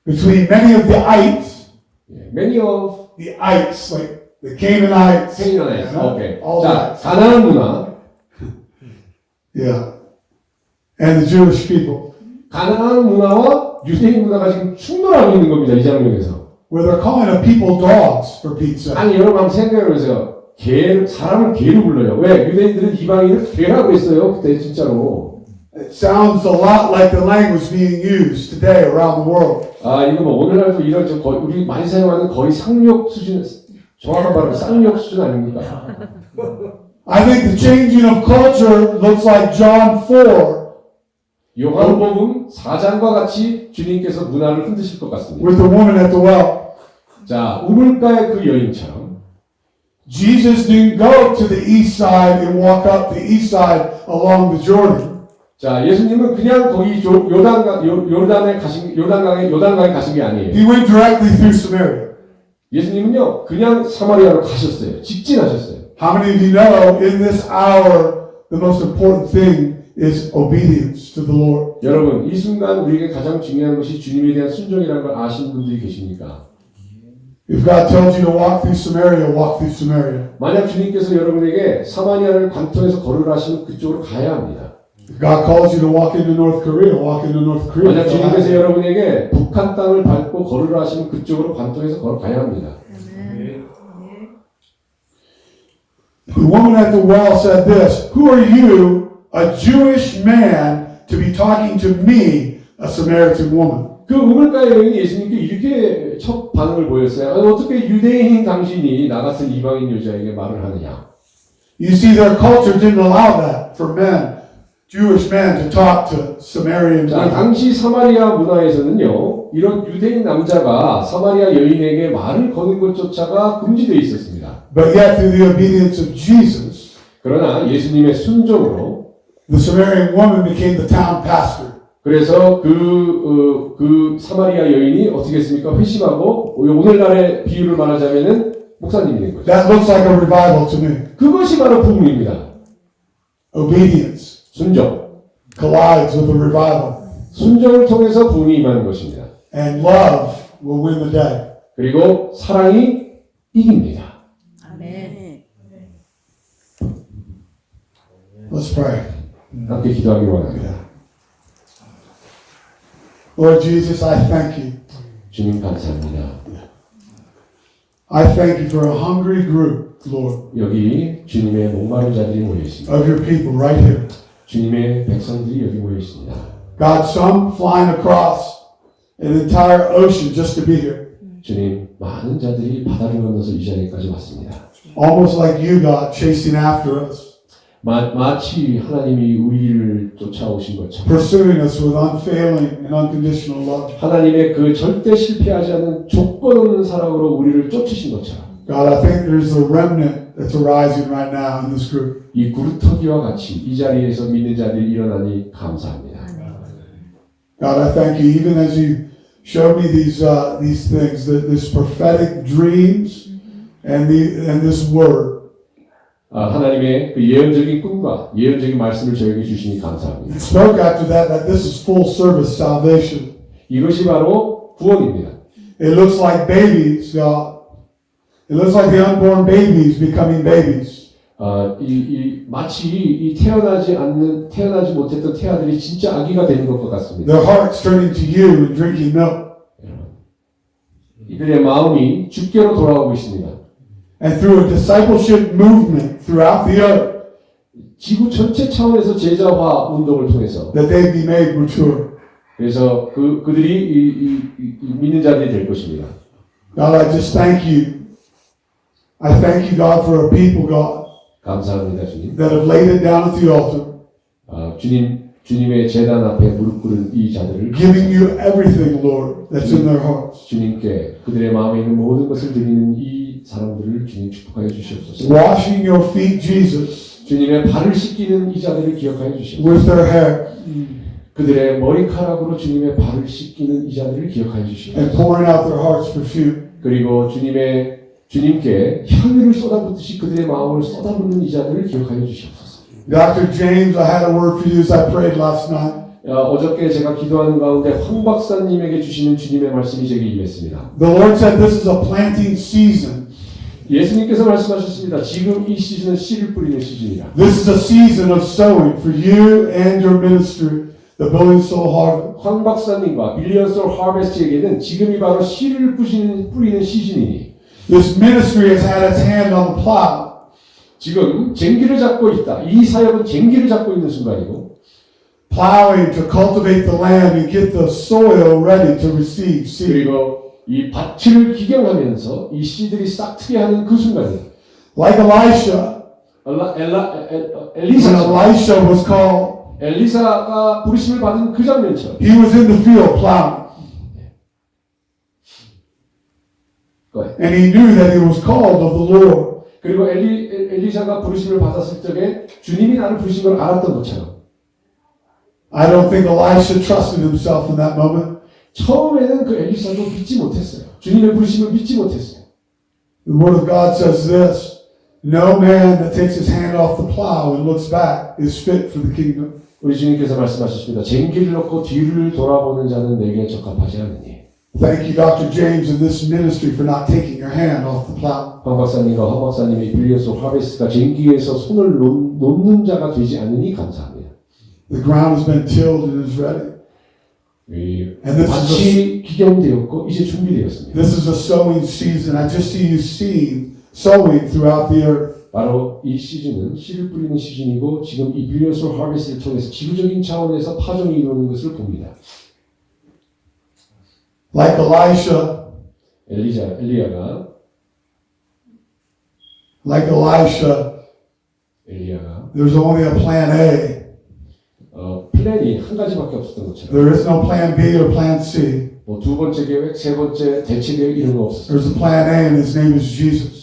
between many of the ites, Many of the ites like the Canaanites, Canaanites. and 오케이. all 자, that. 가나안 문화, Yeah, and the Jewish people, 가나안 문화와 유대인 문화가 지금 충돌하고 있는 겁니다. 이 장면에서. where they're calling a people dogs for Pete's sake. 아니 여러분 한번 생각해 보세요. 사람을 개로 불러요. 왜? 유대인들은 이방인을 개라고 했어요. 그때 진짜로. It sounds a lot like the language being used today around the world. 이거 뭐 오늘날도 이런 우리 많이 사용하는 거의 상력 수준, 정확한 발음 쌍욕 수준 아닙니까? I think the changing of culture looks like John 4 요한복음 4장과 같이 주님께서 문화를 흔드실 것 같습니다. with the woman at the well. 자, 우물가의 그 여인처럼 Jesus didn't go to the east side and walk up the east side along the Jordan. 자, 예수님은 그냥 거기 요단강에 가신 게 아니에요. He went directly through Samaria. 예수님은요, 그냥 사마리아로 가셨어요. 직진하셨어요. How many of you know in this hour the most important thing is obedience to the Lord? 여러분, 이 순간 우리에게 가장 중요한 것이 주님에 대한 순종이라는 걸 아시는 분들이 계십니까? If God tells you to walk through Samaria, walk through Samaria. 만약 주님께서 여러분에게 사마리아를 관통해서 걸으라 하시면 그쪽으로 가야 합니다. If God calls you to walk into North Korea, walk into North Korea. 만약 주님께서 여러분에게 북한 땅을 밟고 걸으라 하시면 그쪽으로 관통해서 걸어가야 합니다. The woman at the well said this, "Who are you, a Jewish man, to be talking to me, a Samaritan woman?" 그 우물가의 여인이 예수님께 이렇게 첫 반응을 보였어요. 아니, 어떻게 유대인인 당신이 나 같은 이방인 여자에게 말을 하느냐? You see, their culture didn't allow that for men, Jewish men, to talk to Samaritan 자, women. 당시 사마리아 문화에서는요, 이런 유대인 남자가 사마리아 여인에게 말을 거는 것조차가 금지되어 있었습니다. But yet, through the obedience of Jesus, 그러나 예수님의 순종으로 the Samaritan woman became the town pastor. 그래서 그 사마리아 여인이 어떻게 했습니까? 회심하고 오늘날의 비유를 말하자면은 목사님이 된 거죠. That looks like a revival to me. 그것이 바로 부흥입니다. Obedience 순종. collides with a revival. 순종을 통해서 부흥이 임하는 것입니다. And love will win the day. 그리고 사랑이 이깁니다. 아멘. Let's pray. 함께 기도하기로 원합니다. Yeah. Lord Jesus, I thank you. 주님 감사합니다. I thank you for a hungry group, Lord, 여기 주님의 목마른 자들이 모여 있습니다. of your people right here. 주님의 백성들이 여기 모여 있습니다. God, some flying across an entire ocean just to be here. 주님, 많은 자들이 바다를 건너서 이 자리까지 왔습니다. Almost like you, God, chasing after us, 마치 하나님이 우리를 쫓아오신 것처럼 pursuing us with unfailing and unconditional love. 하나님의 그 절대 실패하지 않는 조건 없는 사랑으로 우리를 쫓으신 것처럼 God, I think there's a remnant that's arising right now in this group. 이 구루터기와 같이 이 자리에서 믿는 자들이 일어나니 감사합니다. God, I thank you, even as you showed me these things, this prophetic dreams and this word. 하나님의 그 예언적인 꿈과 예언적인 말씀을 저에게 주시니 감사합니다. You spoke after that this is full service salvation. 이것이 바로 구원입니다. It looks like babies, God. It looks like the unborn babies becoming babies. 마치 이 태어나지 못했던 태아들이 진짜 아기가 되는 것과 같습니다. Their hearts turning to you and drinking milk. 이들의 마음이 주께로 돌아오고 있습니다. And through a discipleship movement throughout the earth, 지구 전체 차원에서 제자화 운동을 통해서 that they be made mature. 그래서 그들이 이 믿는 자들이 될 것입니다. God, I just thank you. I thank you, God, for a people, God, 감사합니다, 주님. that have laid it down at the altar, 주님의 제단 앞에 무릎 꿇은 이 자들을 giving you everything, Lord, that's in their hearts. 주님께 그들의 마음에 있는 모든 것을 드리는 이 사람들을 주님 축복하여 주시옵소서. Washing your feet, Jesus, 주님의 발을 씻기는 이 자들을 기억하여 주시옵소서. with their hair, 그들의 머리카락으로 주님의 발을 씻기는 이 자들을 기억하여 and 주시옵소서. pouring out their hearts perfume. 그리고 주님께 향유를 쏟아붓듯이 그들의 마음을 쏟아붓는 이 자들을 기억하여 주시옵소서. Dr. James, I had a word for you as I prayed last night. 어저께 제가 기도하는 가운데 황 박사님에게 주시는 주님의 말씀이 제게 임했습니다. The Lord said this is a planting season. 예수님께서 말씀하셨습니다. 지금 이 시즌은 씨를 뿌리는 시즌이라. This is a season of sowing for you and your ministry, the Billion Soul Harvest. 황 박사님과 빌리언 솔 하베스트에게는 지금이 바로 씨를 뿌리는 시즌이니 This ministry has had its hand on the plow. 지금 쟁기를 잡고 있다. 이 사역은 쟁기를 잡고 있는 순간이고 Plowing to cultivate the land and get the soil ready to receive seed. 그리고 이 밭을 기경하면서 이 씨들이 싹트게 하는 그 순간이에요. Like Elisha, 엘리사 when Elisha was called, 엘리사가 부르심을 받은 그 장면처럼 he was in the field plowing. And he knew that he was called of the Lord. 그리고 엘리사가 부르심을 받았을 적에 주님이 나를 부르신 걸 알았던 것처럼 I don't think Elisha trusted himself in that moment. 처음에는 그 엘리사도 믿지 못했어요. 주님의 부르심을 믿지 못했어요. The Word of God says this, no man that takes his hand off the plow and looks back is fit for the kingdom. 우리 주님께서 말씀하셨습니다. 쟁기를 놓고 뒤를 돌아보는 자는 내게 적합하지 않으니. Thank you, Dr. James, and this ministry for not taking your hand off the plow. 황 박사님과 황 박사님의 빌리언스 하베스트가 쟁기에서 손을 놓는 자가 되지 않으니 감사합니다. The ground has been tilled and is ready. 밭이 기경되었고 이제 준비되었습니다. This is a sowing season. I just see you sowing throughout the earth. 바로 이 시즌은 씨를 뿌리는 시즌이고 지금 이 빌리언스 하베스트를 통해서 지구적인 차원에서 파종이 이루어지는 것을 봅니다. Like Elisha, 엘리야가 there's only a plan A. 플랜이 한 가지밖에 없었던 것처럼 There is no plan B or plan C. 뭐 두 번째 계획, 세 번째 대체 계획 이런 거 없었어요. There's a plan A and his name is Jesus.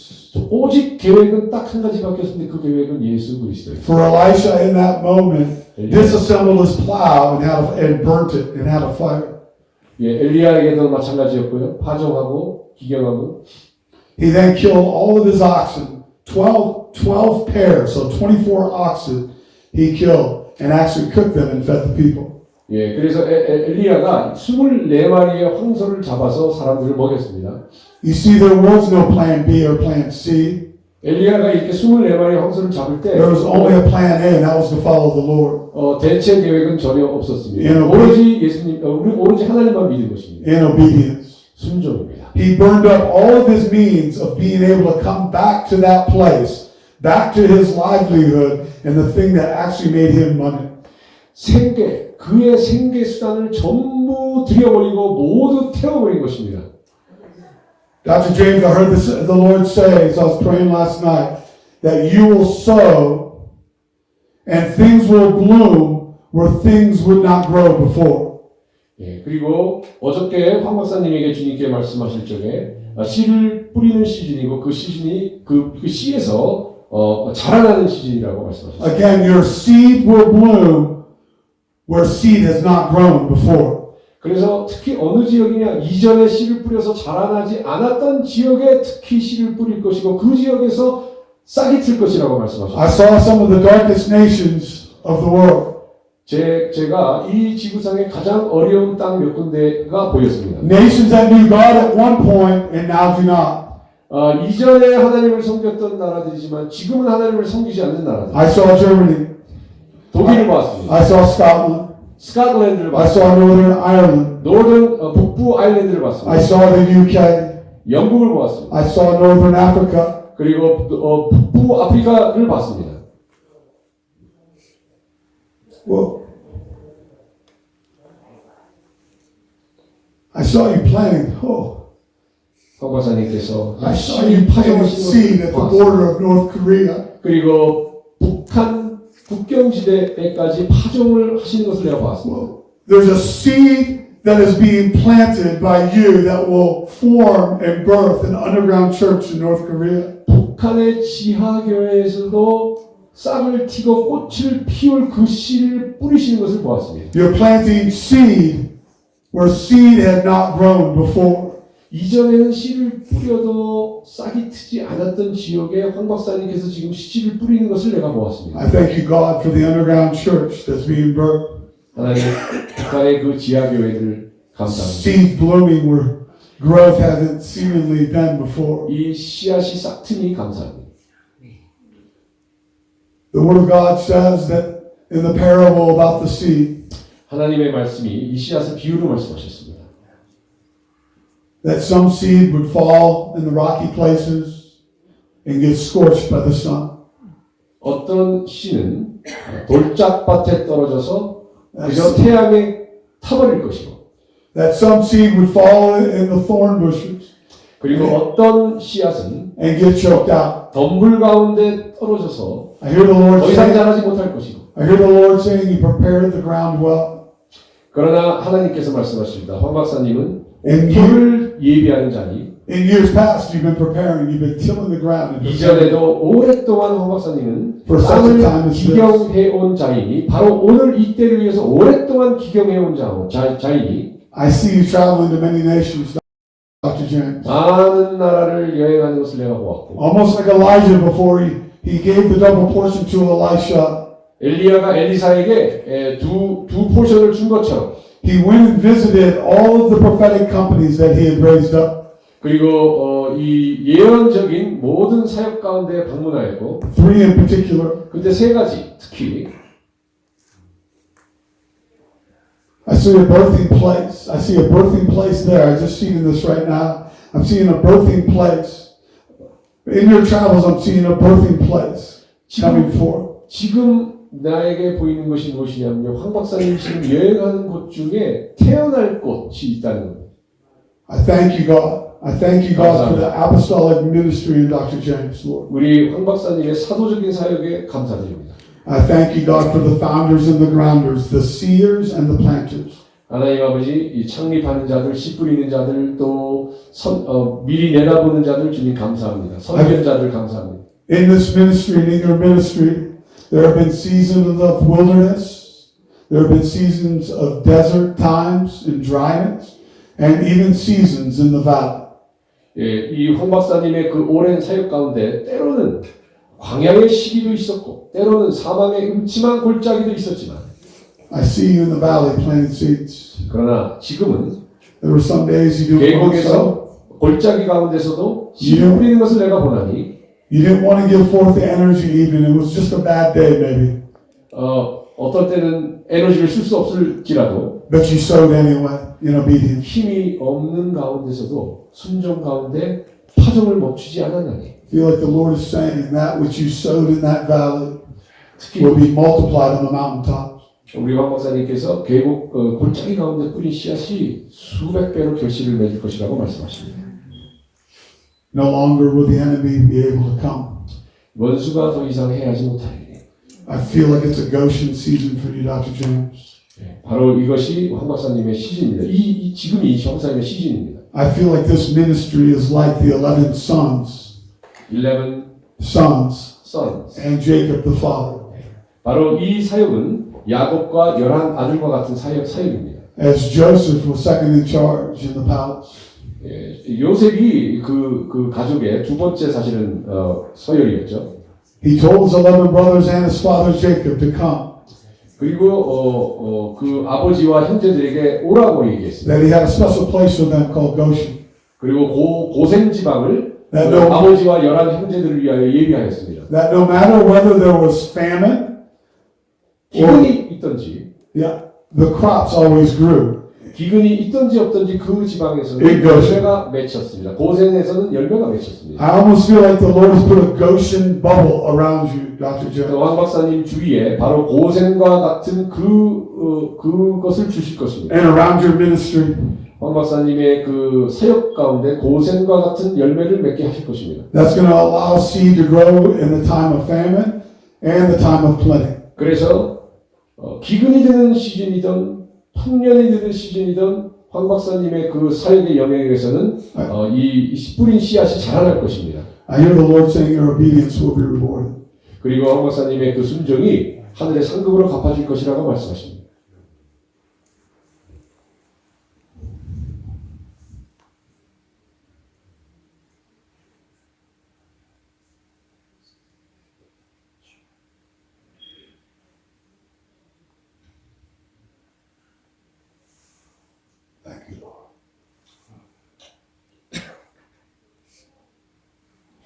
오직 계획은 딱 한 가지밖에 없었는데 그 계획은 예수 그리스도예요. For Elisha in that moment, disassembled his plow and burnt it and had a fire. 예, 엘리야에게도 마찬가지였고요. 파종하고 기경하고 He then killed all of his oxen, 12 pairs, so 24 oxen he killed and actually cooked them and fed the people. 예, 그래서 엘리야가 24마리의 황소를 잡아서 사람들을 먹였습니다. You see, there was no plan B or plan C. 엘리야가 이렇게 24마리의 황소를 잡을 때 There was only a plan A, and that was to follow the Lord 대체 계획은 전혀 없었습니다. 예, 오로지 예수님, 오로지 하나님만 믿은 것입니다. in obedience. 순종입니다. He burned up all of his means of being able to come back to that place, back to his livelihood, and the thing that actually made him money. 그의 생계 수단을 전부 들여버리고 모두 태워버린 것입니다. Dr. James, I heard the Lord say as I was praying last night, that you will sow and things will bloom where things would not grow before. 예, 그리고 어저께 황 박사님에게 주님께 말씀하실 적에 씨를 뿌리는 시즌이고 그 시즌이 그 씨에서 자라나는 시즌이라고 말씀하셨어요. Again, your seed will bloom where seed has not grown before. 그래서 특히 어느 지역이냐 이전에 씨를 뿌려서 자라나지 않았던 지역에 특히 씨를 뿌릴 것이고 그 지역에서 싹이 틀 것이라고 말씀하셨어요. I saw some of the darkest nations of the world. 제가 이 지구상의 가장 어려운 땅 몇 군데가 보였습니다. Nations that knew God at one point and now do not. 이전에 하나님을 섬겼던 나라들이지만 지금은 하나님을 섬기지 않는 나라들. I saw Germany. 독일을 봤습니다. I saw Scotland. 스코틀랜드를 I saw 봤습니다. Northern Ireland. 북부 아일랜드를 봤습니다. I saw the UK. 영국을 보았습니다. I saw Northern Africa. 그리고 북부 아프리카를 봤습니다. Well, I saw you planting. 황 박사님께서 I saw you planting seed at the border of North Korea. 그리고 북한 국경지대에까지 파종을 하시는 것을 내가 봤습니다. Well, there's a seed that is being planted by you that will form and birth an underground church in North Korea. 북한의 지하교회에서도 싹을 튀고 꽃을 피울 그 씨를 뿌리시는 것을 보았습니다. You're planting seed where seed had not grown before. 이전에는 씨를 뿌려도 싹이 트지 않았던 지역에 황 박사님께서 지금 씨를 뿌리는 것을 내가 보았습니다. I thank you, God, for the underground church that's being birthed. 하나님, 북한의 그 지하교회들을 감사합니다. Seed blooming where growth hasn't seemingly been before. 이 씨앗이 싹 트니 감사합니다. The Word of God says that in the parable about the seed, 하나님의 말씀이 이 씨앗의 비유로 말씀하셨습니다. that some seed would fall in the rocky places and get scorched by the sun. 어떤 씨는 돌짝밭에 떨어져서 그저 태양에 타버릴 것이고 That some seed would fall in the thorn bushes 그리고 어떤 씨앗은 and get choked out. 덤불 가운데 떨어져서 I hear the Lord 더 이상 saying, 자라지 못할 것이고 I hear the Lord saying, He prepared the ground well. 그러나 하나님께서 말씀하십니다. 황 박사님은 In 옥토를 예비하는 자니 years past, you've been preparing, you've been tilling the ground. And 이전에도 오랫동안 황 박사님은 For such a time 땅을 as 기경해 온 자이니 바로 오늘 이때를 위해서 오랫동안 기경해 온 자이니 I see you traveling to many nations, Dr. James. 많은 나라를 여행하는 것을 내가 보았고 Almost like Elijah before he gave the double portion to Elisha. 엘리야가 엘리사에게 두 포션을 준 것처럼 He went and visited all of the prophetic companies that he had raised up. 그리고 이 예언적인 모든 사역 가운데 방문하였고 Three in particular. 근데 세 가지 특히 I see a birthing place. I see a birthing place there. I just seen this right now. I'm seeing a birthing place In your travels, I'm seeing a birthing place coming forth. 지금 나에게 보이는 것이 무엇이냐면요. 황 박사님 지금 여행하는 곳 중에 태어날 곳이 있다는 겁니다. I thank you, God. I thank you, God, for the apostolic ministry in Dr. James, Lord. 우리 황 박사님의 사도적인 사역에 감사드립니다. I thank you, God, for the founders and the grounders, the seers and the planters. 하나님 아버지, 이 창립하는 자들, 씨 뿌리는 자들, 또 미리 내다보는 자들 주님 감사합니다. 선견자들 감사합니다. In this ministry and in your ministry, there have been seasons of wilderness, there have been seasons of desert times and dryness, and even seasons in the valley. 예, 이 황 박사님의 그 오랜 사역 가운데 때로는 광야의 시기도 있었고, 때로는 사망의 음침한 골짜기도 있었지만, I see you in the valley planting seeds. 그러나 지금은 There were some days you didn't want to sow. 계곡에서 골짜기 가운데서도 씨를 뿌리는 것을 내가 보나니, You didn't want to give forth the energy even. It was just a bad day maybe. 어떤 때는 에너지를 쓸 수 없을지라도 But you sowed anyway in obedience. 힘이 없는 가운데서도 순종 가운데 파종을 멈추지 않았나니. I feel like the Lord is saying that which you sowed in that valley 특히 will be multiplied on the mountaintops. 우리 황 박사님께서 계곡 골짜기 가운데 뿌린 씨앗이 수백 배로 결실을 맺을 것이라고 말씀하십니다. No longer will the enemy be able to come. 원수가 더 이상 해하지 못하리니. I feel like it's a Goshen season for you, Dr. James. 바로 이것이 황 박사님의 시즌입니다. 지금이 황 박사님의 시즌입니다. I feel like this ministry is like the 11 sons 11 sons sons. and Jacob the father. 바로 이 사역은 야곱과 11 아들과 같은 사역입니다. As Joseph was second in charge in the palace. 요셉이 그 가족의 두 번째 사실은 서열이었죠. He told his 11 brothers and his father Jacob to come. 그리고 그 아버지와 형제들에게 오라고 얘기했습니다. That he had a special place for them called Goshen. 그리고 고센 지방을 네, 그 아버지와 11 형제들을 위하여 예비하였습니다. That no matter whether there was famine, 기근이 있든지 yeah, the crops always grew. 기근이 있든지 없든지 그 지방에서는 이 Goshen. 열매가 맺혔습니다. 고센에서는 열매가 맺혔습니다. I almost feel like the Lord has put a Goshen bubble around you, Dr. James. 왕 박사님 주위에 바로 고센과 같은 그것을 주실 것입니다. And around your ministry. 왕 박사님의 그 사역 가운데 고센과 같은 열매를 맺게 하실 것입니다. That's going to allow seed to grow in the time of famine and the time of plenty. 그래서 기근이 되는 시즌이든 풍년이 되는 시즌이든 황 박사님의 그 사역의 영역에서는 이 뿌린 씨앗이 자라날 것입니다. I hear the Lord saying your obedience will be rewarded. 그리고 황 박사님의 그 순종이 하늘의 상급으로 갚아질 것이라고 말씀하십니다. Thank you, Lord. I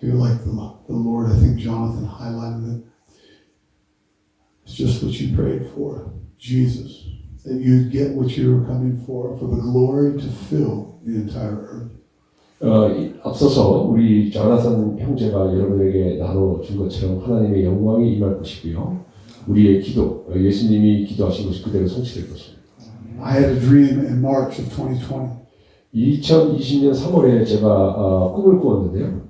feel like the Lord, I think Jonathan highlighted it. It's just what you prayed for, Jesus. That you'd get what you were coming for the glory to fill the entire earth. 앞서서 우리 조나산 형제가 여러분에게 나눠준 것처럼 하나님의 영광이 임할 것이고요. 우리의 기도, 예수님이 기도하신 것이 그대로 성취될 것입니다. I had a dream in March of 2020. 2020년 3월에 제가 꿈을 꾸었는데요.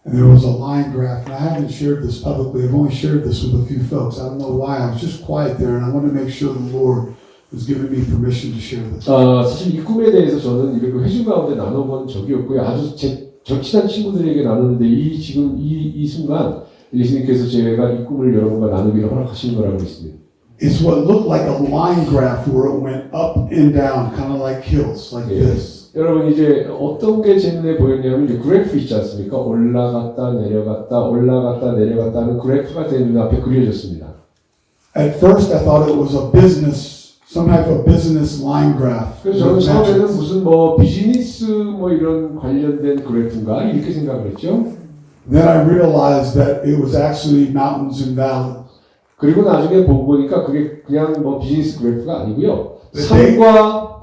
And there was a line graph, and I haven't shared this publicly. I've only shared this with a few folks. I don't know why. I was just quiet there, and I wanted to make sure the Lord was giving me permission to share this. 사실 이 꿈에 대해서 저는 이렇게 회중 가운데 나눠본 적이 없고요. 아주 절친한 친구들에게 나누는데 지금 이 순간 예수님께서 제가 이 꿈을 여러분과 나누기를 허락하시는 거라고 믿습니다. It's what looked like a line graph where it went up and down, kind of like hills, like this. 여러분 이제 어떤 게 제 눈에 보였냐면 이제 그래프 있지 않습니까? 올라갔다 내려갔다 올라갔다 내려갔다 하는 그래프가 제 눈앞에 그려졌습니다. At first, I thought it was a business, some type of business line graph. 그래서 저는 처음에는 무슨 비즈니스 이런 관련된 그래프인가 이렇게 생각을 했죠. Then I realized that it was actually mountains and valleys. 그리고 나중에 보고 보니까 그게 그냥 비즈니스 그래프가 아니고요. 산과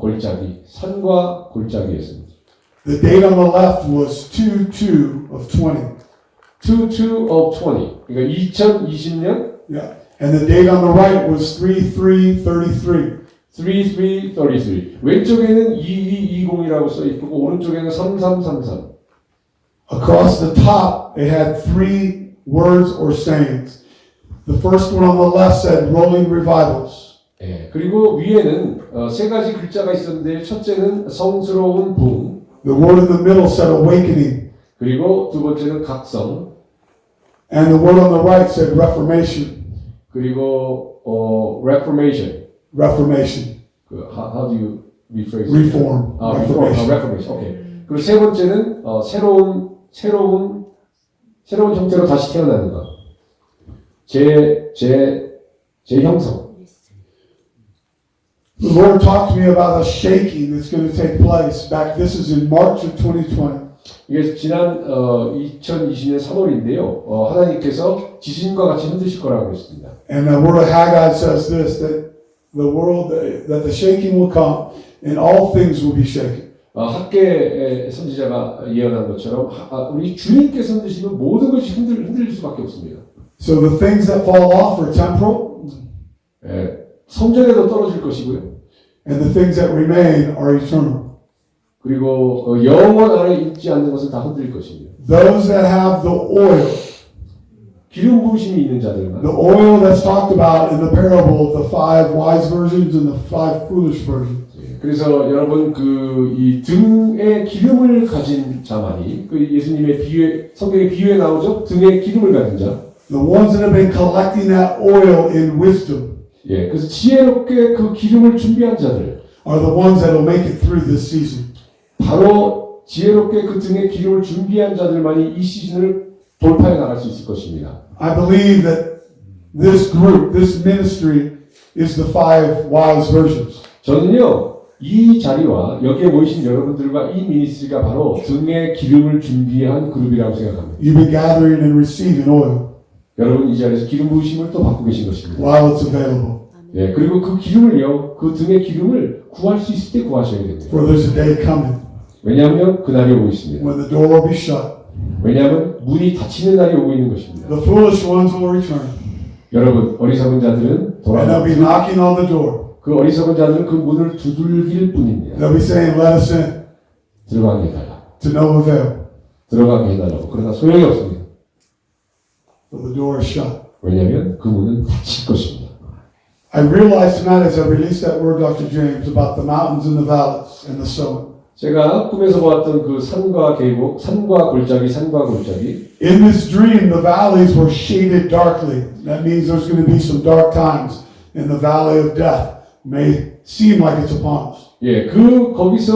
골짜기였습니다. The date on the left was 2/2 of 20. 2/2 of 20. 그러니까 2020년 Yeah. And the date on the right was 3/3/33. 3333. 왼쪽에는 2220이라고 써 있고 오른쪽에는 3333. Across the top, it had 3 words or sayings. The first one on the left said rolling revivals. 예, 그리고 위에는 세 가지 글자가 있었는데 첫째는 성스러운 붕, The word in the middle said awakening. 그리고 두 번째는 각성, And the word on the right said reformation. 그리고 reformation. Reformation. 그 how do you rephrase? Reform. 아, reformation. reformation. 오케이. 그리고 세 번째는 새로운 형태로 다시 태어나는 것. 재형성. The Lord talked to me about a shaking that's going to take place back. This is in March of 2020. 이게 지난 2020년 3월인데요. 하나님께서 지진과 같이 흔드실 거라고 했습니다. And the word of Haggai says this, that the world, that the shaking will come and all things will be shaken. 학계 선지자가 예언한 것처럼 우리 주님께서 흔드시면 모든 것이 흔들릴 수밖에 없습니다. So the things that fall off are temporal, 성전에도 떨어질 것이고요. and the things that remain are eternal. 그리고 영원 안에 있지 않는 것은 다 흔들릴 것입니다. Those that have the oil, 기름 부으심이 있는 자들만. the oil that's talked about in the parable of the 5 wise virgins and the 5 foolish virgins. 그래서 여러분 이 등에 기름을 가진 자만이 그 예수님의 비유 성경의 비유에 나오죠. 등에 기름을 가진 자. The ones that have been collecting that oil in wisdom 예, 그래서 지혜롭게 그 기름을 준비한 자들. are the ones that will make it through this season. 바로 지혜롭게 그 등에 기름을 준비한 자들만이 이 시즌을 돌파해 나갈 수 있을 것입니다. I believe that this group, this ministry, is the 5 wise virgins. 저는요, 이 자리와 여기에 모이신 여러분들과 이 미니스트리가 바로 등에 기름을 준비한 그룹이라고 생각합니다. You've been gathering and receiving oil 여러분 이 자리에서 기름 부으심을 또 받고 계신 것입니다. while it's available. 예, 그리고 그 기름을요, 그 등의 기름을 구할 수 있을 때 구하셔야 됩니다. For there's a day coming 왜냐하면 그 날이 오고 있습니다. when the door will be shut. 왜냐하면 문이 닫히는 날이 오고 있는 것입니다. The foolish ones will return. 여러분 어리석은 자들은 And they'll 돌아옵니다. be knocking on the door. 그 어리석은 자들은 그 문을 두들길 뿐입니다. They'll be saying, let us in, 들어가게 해달라. to no avail. 들어가게 해달라고. 그러나 소용이 없습니다. For the door is shut. 왜냐하면 그 문은 닫힐 것입니다. I realized tonight as I released that word, Dr. James, about the mountains and the valleys and the sowing. 제가 꿈에서 보았던 그 산과 계곡, 산과 골짜기, 산과 골짜기. In this dream, the valleys were shaded darkly. That means there's going to be some dark times in the valley of death. May seem like it's upon us. 예, 거기서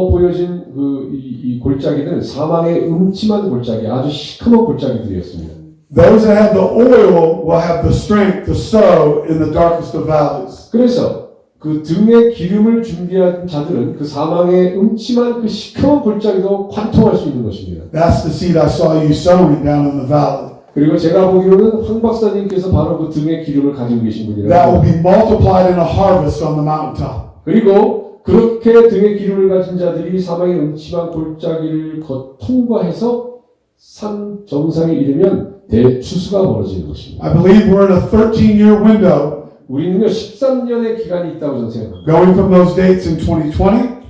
보여진 이 골짜기는 사망의 음침한 골짜기, 아주 시커먼 골짜기들이었습니다. Those that have the oil will have the strength to sow in the darkest of valleys. 그래서 그 등에 기름을 준비한 자들은 그 사망의 음침한 그 시커먼 골짜기도 관통할 수 있는 것입니다. That's the seed I saw you sowing down in the valley. 그리고 제가 보기로는 황 박사님께서 바로 그 등에 기름을 가지고 계신 That will 분이라고. be multiplied in a harvest on the mountaintop. 그리고 그렇게 등에 기름을 가진 자들이 사망의 음침한 골짜기를 통과해서 산 정상에 이르면 대추수가 벌어지는 것입니다. I believe we're in a 13-year window 우리는요 13년의 기간이 있다고 저는 생각합니다. going from those dates in 2020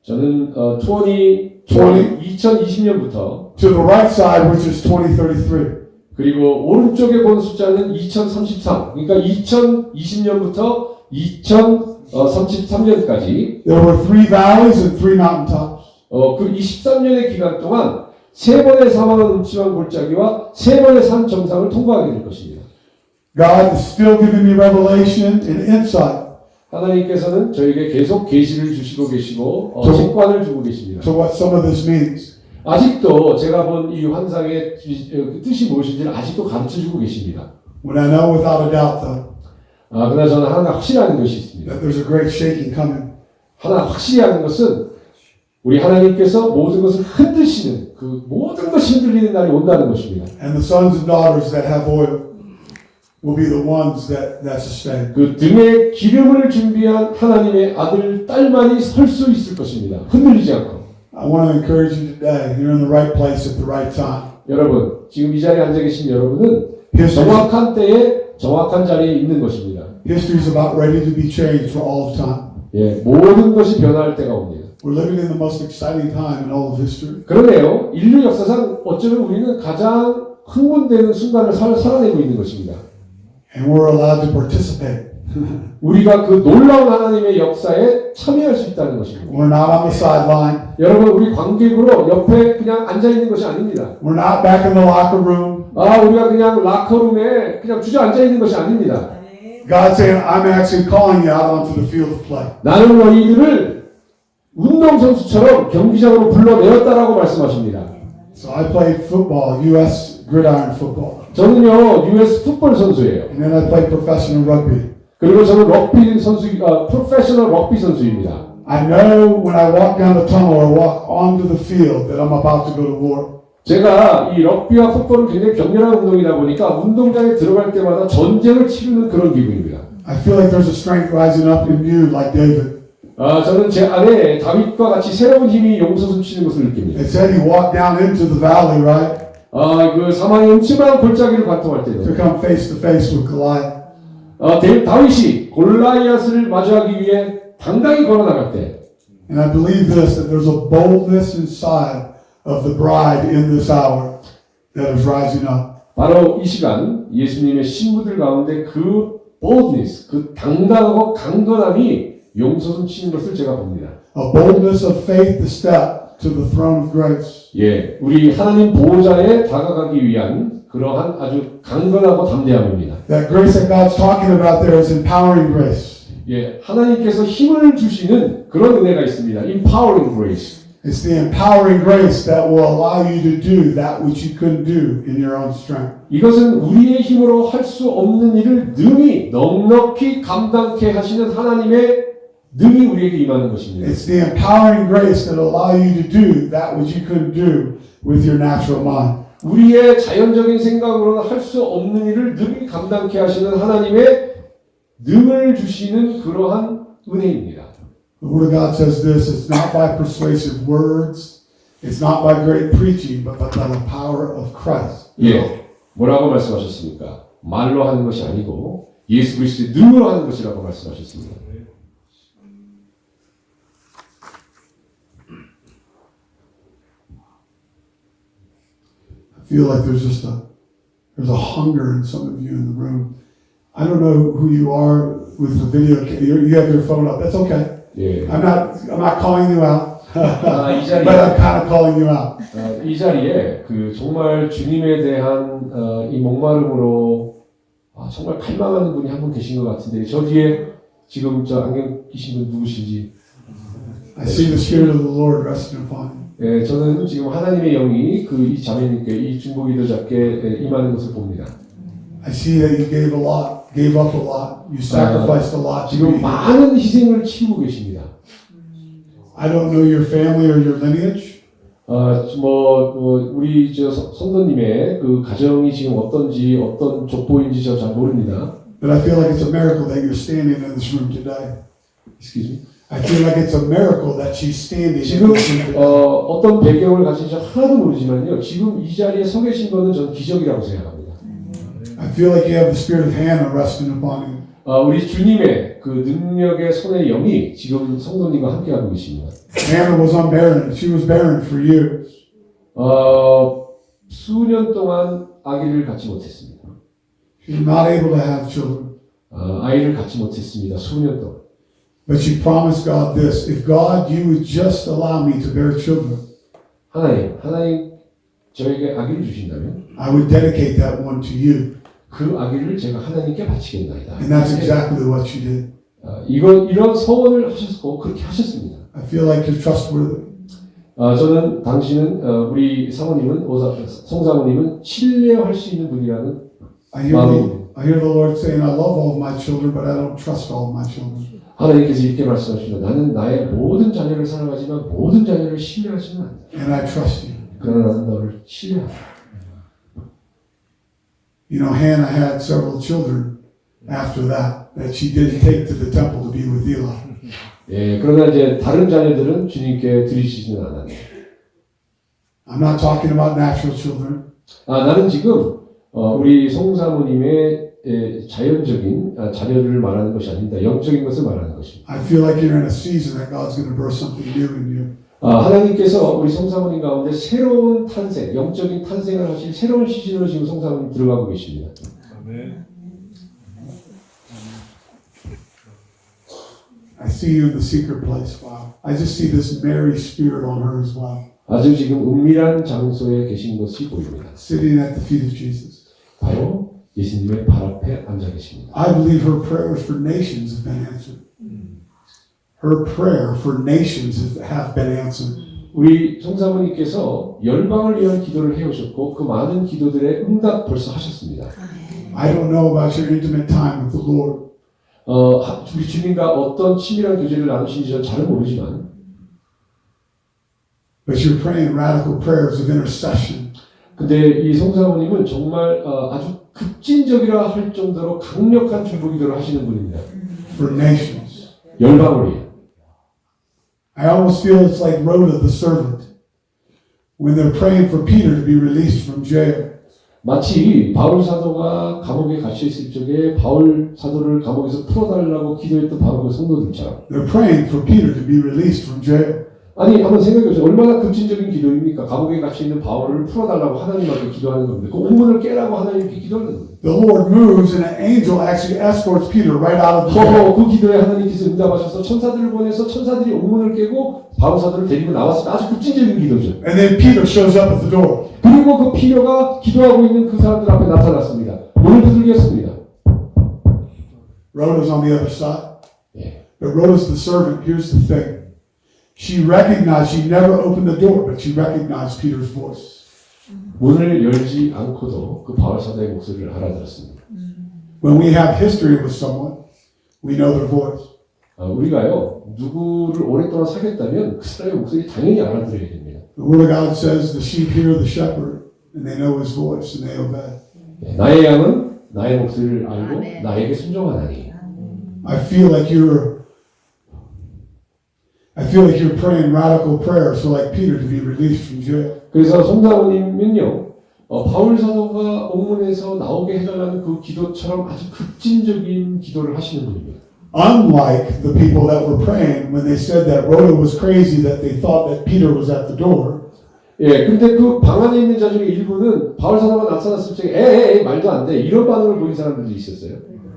저는 2020년부터 to the right side, which is 2033. 그리고 오른쪽에 본 숫자는 2033. 그러니까 2020년부터 2033년까지 There were 3 valleys and 3 mountaintops. 그 23년의 기간 동안 3번의 사망의 음침한 골짜기와 3번의 산 정상을 통과하게 될 것입니다. God is still giving me revelation and insight 하나님께서는 저에게 계속 계시를 주시고 계시고 저- 직관을 주고 계십니다. to what some of this means. 아직도 제가 본 이 환상의 뜻이 무엇인지를 아직도 가르쳐주고 계십니다. When I know without a doubt, though, 그러나 저는 하나 확실히 아는 것이 있습니다. that there's a great shaking coming. 하나 확실히 아는 것은 우리 하나님께서 모든 것을 흔드시는 그 모든 것이 흔들리는 날이 온다는 것입니다. And the sons and daughters that have oil will be the ones that sustain. 그 등에 기름을 준비한 하나님의 아들, 딸만이 설 수 있을 것입니다. 흔들리지 않고. I want to encourage you today. You're in the right place at the right time. 여러분, 지금 이 자리에 앉아 계신 여러분은 History, 정확한 때에 정확한 자리에 있는 것입니다. history is about ready to be changed for all of time. 예, 모든 것이 변화할 때가 옵니다. We're living in the most exciting time in all of history. 그러네요. 인류 역사상 어쩌면 우리는 가장 흥분되는 순간을 살아내고 있는 것입니다. And we're allowed to participate. 우리가 그 놀라운 하나님의 역사에 참여할 수 있다는 것입니다. We're not on the sideline. 여러분, 우리 관객으로 옆에 그냥 앉아 있는 것이 아닙니다. We're not back in the locker room. 우리가 그냥 라커룸에 그냥 주저앉아 있는 것이 아닙니다. God's saying, I'm actually calling you out onto the field of play. 나는 너희들을 운동선수처럼 경기장으로 불러내었다라고 말씀하십니다. So I played football, U.S. gridiron football. 저는요, US 풋볼 선수예요. And then I played professional rugby. 그리고 저는 럭비 선수, 프로페셔널 럭비 선수입니다. I know when I walk down the tunnel or walk onto the field that I'm about to go to war. 제가 이 럭비와 풋볼은 굉장히 격렬한 운동이다 보니까 운동장에 들어갈 때마다 전쟁을 치르는 그런 기분입니다. I feel like there's a strength rising up in you like David. 저는 제 안에 다윗과 같이 새로운 힘이 용솟음치는 것을 느낍니다. It said he walked down into the valley, right? 그 사망의 음침한 골짜기를 관통할 때도 To come face to face with Goliath. 다윗이 골리앗을 마주하기 위해 당당히 걸어나갈 때 And I believe this, that there's a boldness inside of the bride in this hour that is rising up. 바로 이 시간 예수님의 신부들 가운데 그 boldness, 그 당당하고 강건함이 용솟음치는 것을 제가 봅니다. A boldness of faith to step to the throne of grace. 예, 우리 하나님 보호자에 다가가기 위한 그러한 아주 강건하고 담대함입니다. That grace that God's talking about there is empowering grace. 예, 하나님께서 힘을 주시는 그런 은혜가 있습니다. Empowering grace. It's the empowering grace that will allow you to do that which you couldn't do in your own strength. 이것은 우리의 힘으로 할 수 없는 일을 능히 넉넉히 감당케 하시는 하나님의 능히 우리에게 임하는 것입니다. It's the empowering grace that will allow you to do that which you couldn't do with your natural mind. 우리의 자연적인 생각으로는 할 수 없는 일을 능히 감당케 하시는 하나님의 능을 주시는 그러한 은혜입니다. The Word of God says this, it's not by persuasive words, it's not by great preaching, but by the power of Christ. 예, 뭐라고 말씀하셨습니까? 말로 하는 것이 아니고 예수 그리스도의 능으로 하는 것이라고 말씀하셨습니다. I feel like there's a hunger in some of you in the room. I don't know who you are with the video. You have your phone up. That's okay. 예. I'm not calling you out. 이 자리에, But I'm kind of calling you out. 이 자리에 그 정말 주님에 대한 이 목마름으로 정말 갈망하는 분이 한 분 계신 것 같은데 저 뒤에 지금 저 안경 끼신 분 누구신지 I see the Spirit of the Lord resting upon you. 예, 저는 지금 하나님의 영이 그 이 자매님께 이 중보기도자께 임하는 것을 봅니다. I see that you gave a lot, gave up a lot. You sacrificed a lot to be 지금 here. 많은 희생을 치르고 계십니다. I don't know your family or your lineage. 우리 저 성도님의 그 가정이 지금 어떤지 어떤 족보인지 저 잘 모릅니다. But I feel like it's a miracle that you're standing in this room today. Excuse me. I feel like it's a miracle that she's standing in 지금 this room today. 어떤 배경을 가진지 하나도 모르지만요. 지금 이 자리에 서 계신 거는 저는 기적이라고 생각합니다. I feel like you have the spirit of Hannah resting upon you. 우리 주님의 그 능력의 손의 영이 지금 성도님과 함께하고 계십니다. Hannah was unbarren. She was barren for years. 수년 동안 아기를 갖지 못했습니다. She was not able to have children. 아이를 갖지 못했습니다. 수년 동안. But she promised God this, if God, you would just allow me to bear children, 하나님 저에게 아기를 주신다면 I would dedicate that one to you. 그 아기를 제가 하나님께 바치겠나이다. And that's exactly what she did. 이런 서원을 하셨고 그렇게 하셨습니다. I feel like you're trustworthy. 저는 당신은 우리 사모님은 송사모님은 신뢰할 수 있는 분이라는 I hear the Lord saying, I love all of my children, but I don't trust all of my children. 하나님께서 이렇게 말씀하시죠. 나는 나의 모든 자녀를 사랑하지만 모든 자녀를 신뢰하지는 않는다. And I trust you. 그러나 나는 너를 신뢰한다. You know, Hannah had several children after that she didn't take to the temple to be with Eli. 예, 그러나 이제 다른 자녀들은 주님께 드리시지는 않았네요. I'm not talking about natural children. 나는 지금 우리 송사모님의 자연적인 자녀를 말하는 것이 아닙니다. 영적인 것을 말하는 것입니다. I feel like you're in a season that God's going to birth something new in you. 하나님께서 우리 송사모님 가운데 새로운 탄생, 영적인 탄생을 하실 새로운 시즌으로 지금 송사모님 들어가고 계십니다. 아멘. I see you in the secret place. Wow. I just see this Mary spirit on her as well. 아주 지금 은밀한 장소에 계신 것이 보입니다. Sitting at the feet of Jesus. 바로 예수님의 발 앞에 앉아 계십니다. I believe her prayers for nations have been answered. Her prayer for nations have been answered. 우리 송사모님께서 열방을 위한 기도를 해오셨고 그 많은 기도들의 응답 벌써 하셨습니다. I don't know about your intimate time with the Lord. 우리 주님과 어떤 친밀한 교제를 나누신지 저는 잘 모르지만 But you're praying radical prayers of intercession. 근데 이 송사모님은 정말 아주 급진적이라 할 정도로 강력한 중보 기도를 하시는 분입니다. For nations. 열방을 위해. I almost feel it's like Rhoda the servant when they're praying for Peter to be released from jail. 마치 바울 사도가 감옥에 갇혀 있을 적에 바울 사도를 감옥에서 풀어달라고 기도했던 바로 그 성도들처럼. They're praying for Peter to be released from jail. 아니 한번 생각해보세요. 얼마나 급진적인 기도입니까? 감옥에 갇혀 있는 바울을 풀어달라고 하나님한테 기도하는 겁니다. 그 옥문을 깨라고 하나님께 기도하는 거예요. The Lord moves and an angel actually escorts Peter right out of the jail. 그 기도에 하나님께서 응답하셔서 천사들을 보내서 천사들이 옥문을 깨고 바울 사도를 데리고 나왔습니다. 아주 급진적인 기도죠. And then Peter shows up at the door. 그리고 그 피녀가 기도하고 있는 그 사람들 앞에 나타났습니다. 문을 두들겼습니다. Rhoda's on the other side. 예. But Rhoda's the servant. Here's the thing. She recognized, she never opened the door, but she recognized Peter's voice. 문을 열지 않고도 그 바울 사도의 목소리를 알아들었습니다. When we have history with someone, we know their voice. 우리가요 누구를 오랫동안 사귀었다면 그 사람의 목소리 당연히 알아들어야 됩니다. The Word of God says the sheep hear the shepherd, and they know his voice, and they obey. 나의 양은 나의 목소리를 알고 아멘. 나에게 순종하나니. I feel like you're praying radical prayers, so like Peter to be released from jail. 그래서 송사모님은요 바울 사도가 옥문에서 나오게 해달라는 그 기도처럼 아주 급진적인 기도를 하시는 분입니다. Unlike the people that were praying when they said that Rhoda was crazy, that they thought that Peter was at the door. 예, 근데 그 방 안에 있는 자 중에 일부는 바울 사도가 나타났을 적에 에이 말도 안 돼 이런 반응을 보인 사람들도 있었어요.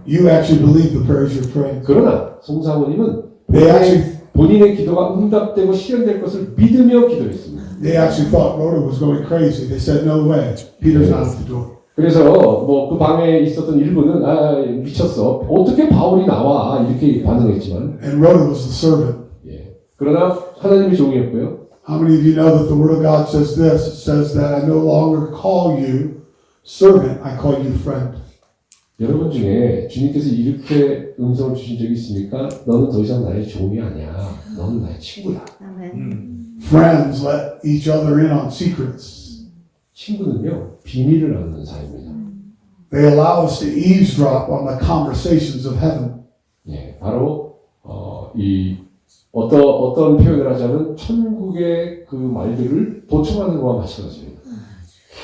You actually believe the prayers you're praying. 그러나 송사모님은 They actually 본인의 기도가 응답되고 실현될 것을 믿으며 기도했습니다. They actually thought Rhoda was going crazy. They said, no way, Peter's not at the door. 그래서 뭐 그 방에 있었던 일부는 미쳤어. 어떻게 바울이 나와 이렇게 반응했지만 And Rhoda was the servant. 예. 그러나 하나님의 종이었고요. How many of you know that the Word of God says this? It says that I no longer call you servant, I call you friend. 여러분 중에 주님께서 이렇게 음성을 주신 적이 있습니까? 너는 더 이상 나의 종이 아니야. 너는 나의 친구야. Friends let each other in on secrets. 친구는요 비밀을 나누는 사이입니다. They allow us to eavesdrop on the conversations of heaven. 예, 바로 이 어떤 표현을 하자면 천국의 그 말들을 보충하는 것과 마찬가지입니다.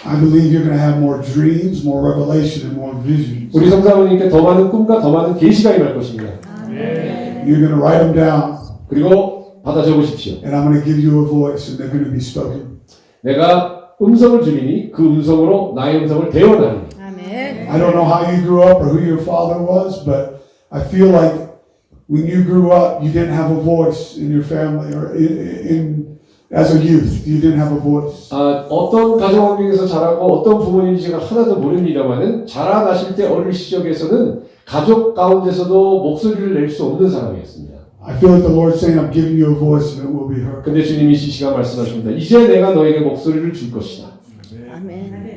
I believe you're going to have more dreams, more revelation, and more visions. 우리 성사모님께 더 많은 꿈과 더 많은 계시가 임할 것입니다. You're going to write them down, 그리고 받아 적으십시오. and I'm going to give you a voice, and they're going to be spoken. 내가 음성을 주리니 그 음성으로 나의 음성을 대언하리니. I don't know how you grew up or who your father was, but I feel like when you grew up, you didn't have a voice in your family or as a youth, you didn't have a voice. 어떤 가정 환경에서 자라고 어떤 부모님인지 제가 하나도 모릅니다만은 자라나실 때 어릴 시절에서는 가족 가운데서도 목소리를 낼 수 없는 사람이었습니다. I feel like the Lord's saying, I'm giving you a voice and it will be heard. 근데 주님이 이 시간 말씀하십니다. 이제 내가 너에게 목소리를 줄 것이다. 아멘.